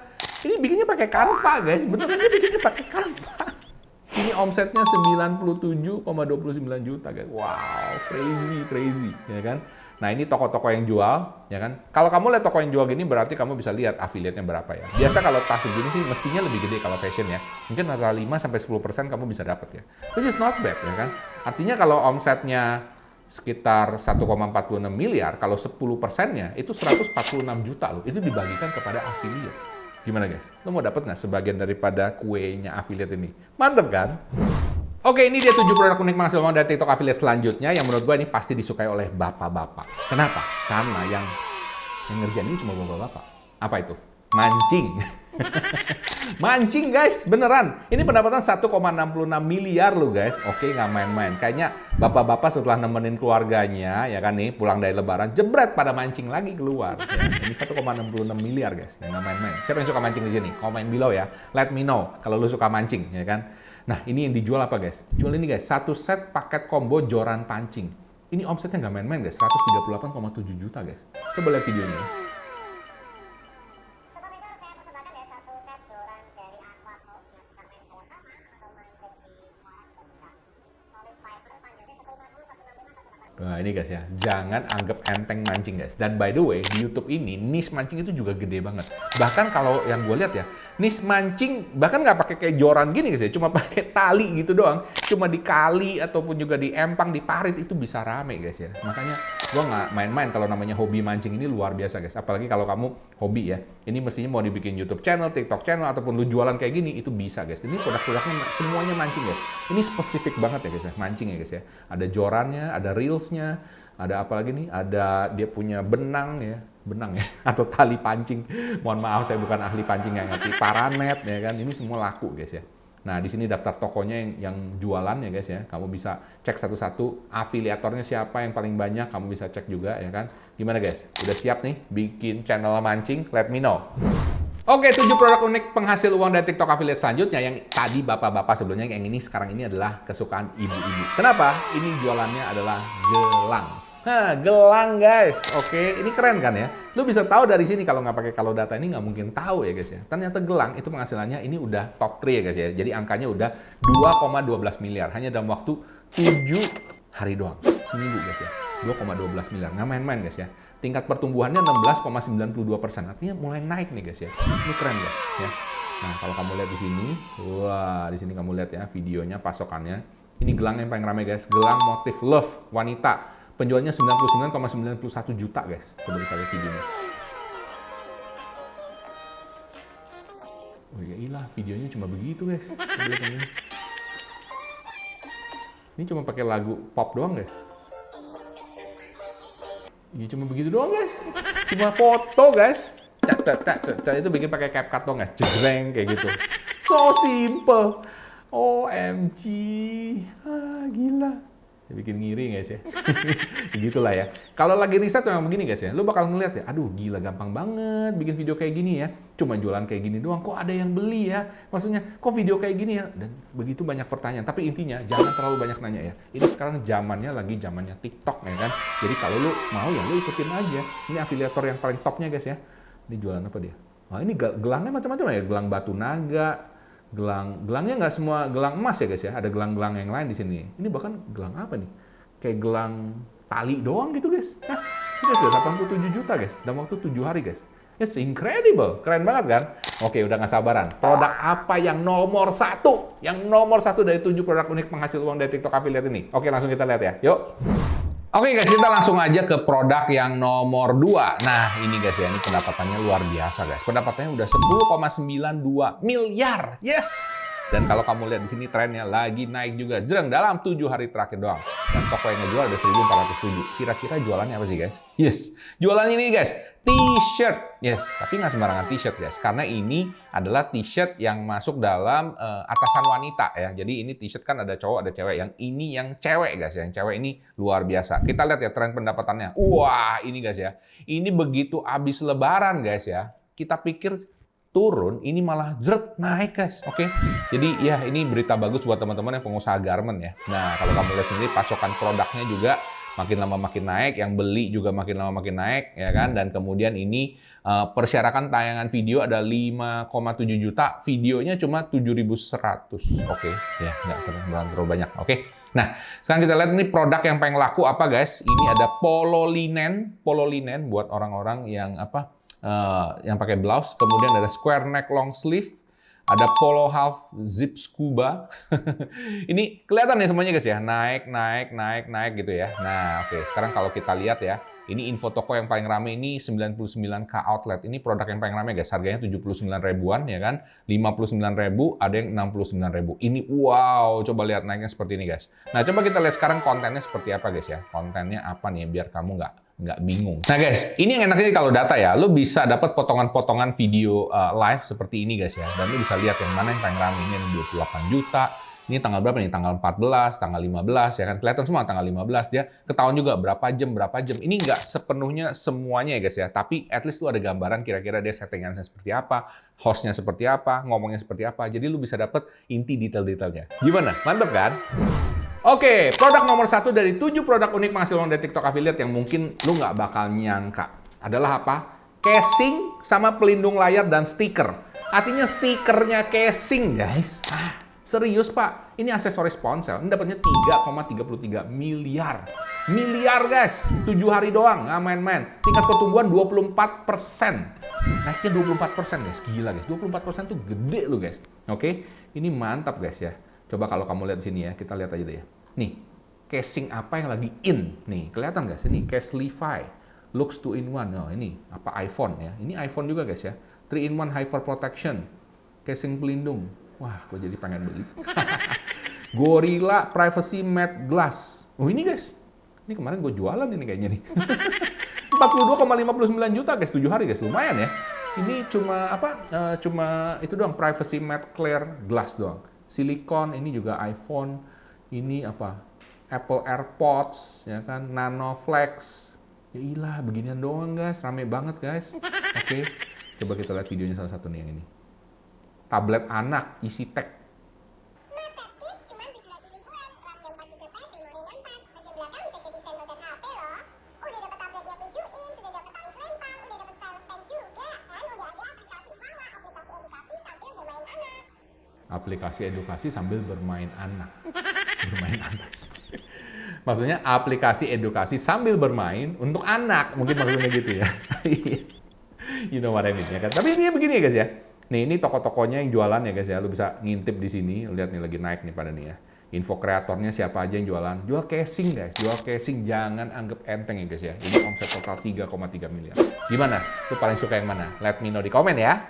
ini bikinnya pakai Canva guys. Beneran dia bikinnya pakai Canva. Ini omsetnya 97,29 juta guys. Wow, crazy, ya kan? Nah ini toko-toko yang jual, ya kan? Kalau kamu lihat toko yang jual gini berarti kamu bisa lihat affiliate-nya berapa ya. Biasa kalau tas segini sih mestinya lebih gede kalau fashion ya. Mungkin antara 5-10% kamu bisa dapat ya. Which is not bad ya kan? Artinya kalau omsetnya sekitar 1,46 miliar, kalau 10%-nya itu 146 juta loh. Itu dibagikan kepada affiliate. Gimana guys? Lo mau dapat nggak sebagian daripada kuenya affiliate ini? Mantap kan? Oke, ini dia 7 produk unik penghasil uang dari TikTok affiliate selanjutnya yang menurut gue ini pasti disukai oleh bapak-bapak. Kenapa? Karena yang ngerjain ini cuma bapak-bapak. Apa itu? Mancing. Mancing guys, beneran. Ini pendapatan 1,66 miliar loh guys. Oke, nggak main-main. Kayaknya bapak-bapak setelah nemenin keluarganya, ya kan nih, pulang dari lebaran, jebret pada mancing lagi keluar. Ya, ini 1,66 miliar guys. Ya, nggak main-main. Siapa yang suka mancing di sini? Komen below ya. Let me know kalau lu suka mancing, ya kan. Nah, ini yang dijual apa guys? Jual ini guys, satu set paket combo joran pancing. Ini omsetnya nggak main-main guys, 138,7 juta guys. Coba lihat videonya. Sobat Ekor, saya persembahkan ya satu set joran dari Aquaco yang kita main kolam sama atau main di muara juga bisa. Solid fiber panjangnya 150, 165, 180. Nah, ini ini guys ya, jangan anggap enteng mancing guys. Dan by the way, di YouTube ini niche mancing itu juga gede banget. Bahkan kalau yang gue lihat ya, niche mancing bahkan nggak pakai kayak joran gini guys ya, cuma pakai tali gitu doang. Cuma di kali ataupun juga di empang, di parit itu bisa rame guys ya. Makanya gue nggak main-main kalau namanya hobi mancing ini luar biasa guys. Apalagi kalau kamu hobi ya, ini mestinya mau dibikin YouTube channel, TikTok channel, ataupun lu jualan kayak gini, itu bisa guys. Ini produk-produknya semuanya mancing guys. Ini spesifik banget ya guys ya, mancing ya guys ya. Ada jorannya, ada reelsnya, ada apa lagi nih? Ada dia punya benang ya, atau tali pancing. Mohon maaf saya bukan ahli pancing yang ngerti. Paranet ya kan, ini semua laku guys ya. Nah di sini daftar tokonya yang jualan ya guys ya. Kamu bisa cek satu-satu, afiliatornya siapa yang paling banyak, kamu bisa cek juga ya kan. Gimana guys? Udah siap nih bikin channel mancing? Let me know. Oke, 7 produk unik penghasil uang dari TikTok affiliate selanjutnya yang tadi bapak-bapak sebelumnya, yang ini sekarang ini adalah kesukaan ibu-ibu. Kenapa? Ini jualannya adalah gelang. Nah, gelang guys. Oke, ini keren kan ya? Lu bisa tahu dari sini kalau nggak pakai kalau data ini nggak mungkin tahu ya guys ya. Ternyata gelang itu penghasilannya ini udah top 3 ya guys ya. Jadi angkanya udah 2,12 miliar hanya dalam waktu 7 hari doang. Seminggu guys ya. 2,12 miliar. Nggak main-main guys ya. Tingkat pertumbuhannya 16,92%. Artinya mulai naik nih guys ya. Ini keren guys ya. Nah, kalau kamu lihat di sini, wah, di sini kamu lihat ya videonya, pasokannya. Ini gelang yang paling ramai guys. Gelang motif love wanita. Penjualnya 99,91 juta guys. Coba kita lihat videonya. Oh ya iyalah, videonya cuma begitu guys. Coba lihat ini. Ini cuma pakai lagu pop doang guys. Ya cuma begitu doang guys. Cuma foto guys. Itu bikin pakai CapCut doang guys. Jegreng kayak gitu. So simple. OMG. Gila. Bikin ngiri guys ya. Begitulah ya. Kalau lagi riset memang begini guys ya. Lu bakal ngeliat ya. Aduh gila gampang banget bikin video kayak gini ya. Cuma jualan kayak gini doang. Kok ada yang beli ya? Maksudnya kok video kayak gini ya? Dan begitu banyak pertanyaan. Tapi intinya jangan terlalu banyak nanya ya. Ini sekarang zamannya TikTok ya kan. Jadi kalau lu mau ya lu ikutin aja. Ini afiliator yang paling topnya guys ya. Ini jualan apa dia? Wah ini gelangnya macam-macam ya. Gelang batu naga. Gelangnya nggak semua gelang emas ya guys ya. Ada gelang-gelang yang lain di sini. Ini bahkan gelang apa nih? Kayak gelang tali doang gitu guys. Nah, ini guys 87 juta guys. Dalam waktu 7 hari guys. It's incredible. Keren banget kan? Oke, udah nggak sabaran. Produk apa yang nomor 1? Yang nomor 1 dari 7 produk unik penghasil uang dari TikTok affiliate ini. Oke, langsung kita lihat ya. Yuk. Oke guys, kita langsung aja ke produk yang nomor 2. Nah, ini guys ya, ini pendapatannya luar biasa guys. Pendapatannya udah 10,92 miliar. Yes! Dan kalau kamu lihat di sini trennya lagi naik juga. Jreng dalam 7 hari terakhir doang. Dan toko yang ngejual ada 1.407. Kira-kira jualannya apa sih guys? Yes, jualannya ini guys, t-shirt. Yes, tapi nggak sembarangan t-shirt guys. Karena ini adalah t-shirt yang masuk dalam atasan wanita ya. Jadi ini t-shirt kan ada cowok, ada cewek. Yang ini yang cewek guys. Yang cewek ini luar biasa. Kita lihat ya tren pendapatannya. Wah, ini guys ya. Ini begitu habis lebaran guys ya. Kita pikir turun, ini malah jret naik guys. Oke. Jadi ya ini berita bagus buat teman-teman yang pengusaha garment ya. Nah, kalau kamu lihat sendiri pasokan produknya juga makin lama makin naik, yang beli juga makin lama makin naik ya kan. Dan kemudian ini persyaratan tayangan video ada 5,7 juta, videonya cuma 7.100. Oke. Ya, nggak terlalu banyak. Oke. Nah, sekarang kita lihat ini produk yang paling laku apa guys? Ini ada polo linen buat orang-orang yang apa? Yang pakai blouse, kemudian ada square neck long sleeve, ada polo half zip scuba. Ini kelihatan ya semuanya guys ya, naik gitu ya. Nah, oke, sekarang kalau kita lihat ya, ini info toko yang paling rame ini 99K outlet. Ini produk yang paling rame guys, harganya 79 ribuan ya kan, 59 ribu, ada yang 69 ribu. Ini wow, coba lihat naiknya seperti ini guys. Nah, coba kita lihat sekarang kontennya seperti apa guys ya. Kontennya apa nih biar kamu nggak bingung. Nah guys, ini yang enaknya kalau data ya, lu bisa dapat potongan-potongan video live seperti ini guys ya. Dan lu bisa lihat yang mana yang paling ramai. Ini yang 28 juta. Ini tanggal berapa nih? Tanggal 14, tanggal 15 ya kan. Kelihatan semua tanggal 15 dia ketahuan juga berapa jam. Ini nggak sepenuhnya semuanya ya guys ya. Tapi at least lu ada gambaran kira-kira dia settingannya seperti apa, hostnya seperti apa, ngomongnya seperti apa. Jadi lu bisa dapat inti detail-detailnya. Gimana? Mantep kan? Oke, produk nomor 1 dari 7 produk unik penghasil uang dari TikTok affiliate yang mungkin lu nggak bakal nyangka adalah apa? Casing sama pelindung layar dan stiker. Artinya stikernya casing, guys. Serius Pak, ini aksesoris ponsel, ini dapatnya 3,33 miliar. Miliar guys, 7 hari doang, nggak main-main. Tingkat pertumbuhan 24%. Naiknya 24% guys, gila guys. 24% tuh gede loh guys. Oke, ini mantap guys ya. Coba kalau kamu lihat di sini ya, kita lihat aja deh ya. Nih, casing apa yang lagi in? Nih, kelihatan guys, ini case Levi. Lux 2-in-1. Oh, ini apa iPhone ya. Ini iPhone juga guys ya. 3-in-1 Hyper Protection. Casing pelindung. Wah, gue jadi pengen beli. Gorilla Privacy Matte Glass. Oh ini guys, ini kemarin gue jualan ini kayaknya nih. 42,59 juta guys, 7 hari guys, lumayan ya. Ini cuma apa? Cuma itu doang, Privacy Matte Clear Glass doang. Silikon, ini juga iPhone. Ini apa? Apple AirPods, ya kan? Nanoflex. Ya ilah, beginian doang guys, rame banget guys. Oke, coba kita lihat videonya salah satu nih yang ini. Tablet anak, isi tech. Mata Kids cuma 700 ribuan, RAM-nya 4 GB, memorinya 4. Bagian belakang bisa jadi stand buat HP loh. Udah dapat tabletnya 7 in, sudah dapat tali selempang, udah dapat stylus pen juga. Dan udah ada aplikasi Mama, aplikasi edukasi sambil bermain anak. Aplikasi edukasi sambil bermain anak. Bermain anak. Maksudnya aplikasi edukasi sambil bermain untuk anak. Mungkin maksudnya gitu ya. You know what I mean ya kan. Tapi ini begini ya guys ya. Nih, ini toko-tokonya yang jualan ya guys ya. Lu bisa ngintip di sini. Lihat nih lagi naik nih pada nih ya. Info kreatornya siapa aja yang jualan. Jual casing guys. Jual casing jangan anggap enteng ya guys ya. Ini omset total 3,3 miliar. Gimana? Lu paling suka yang mana? Let me know di komen ya.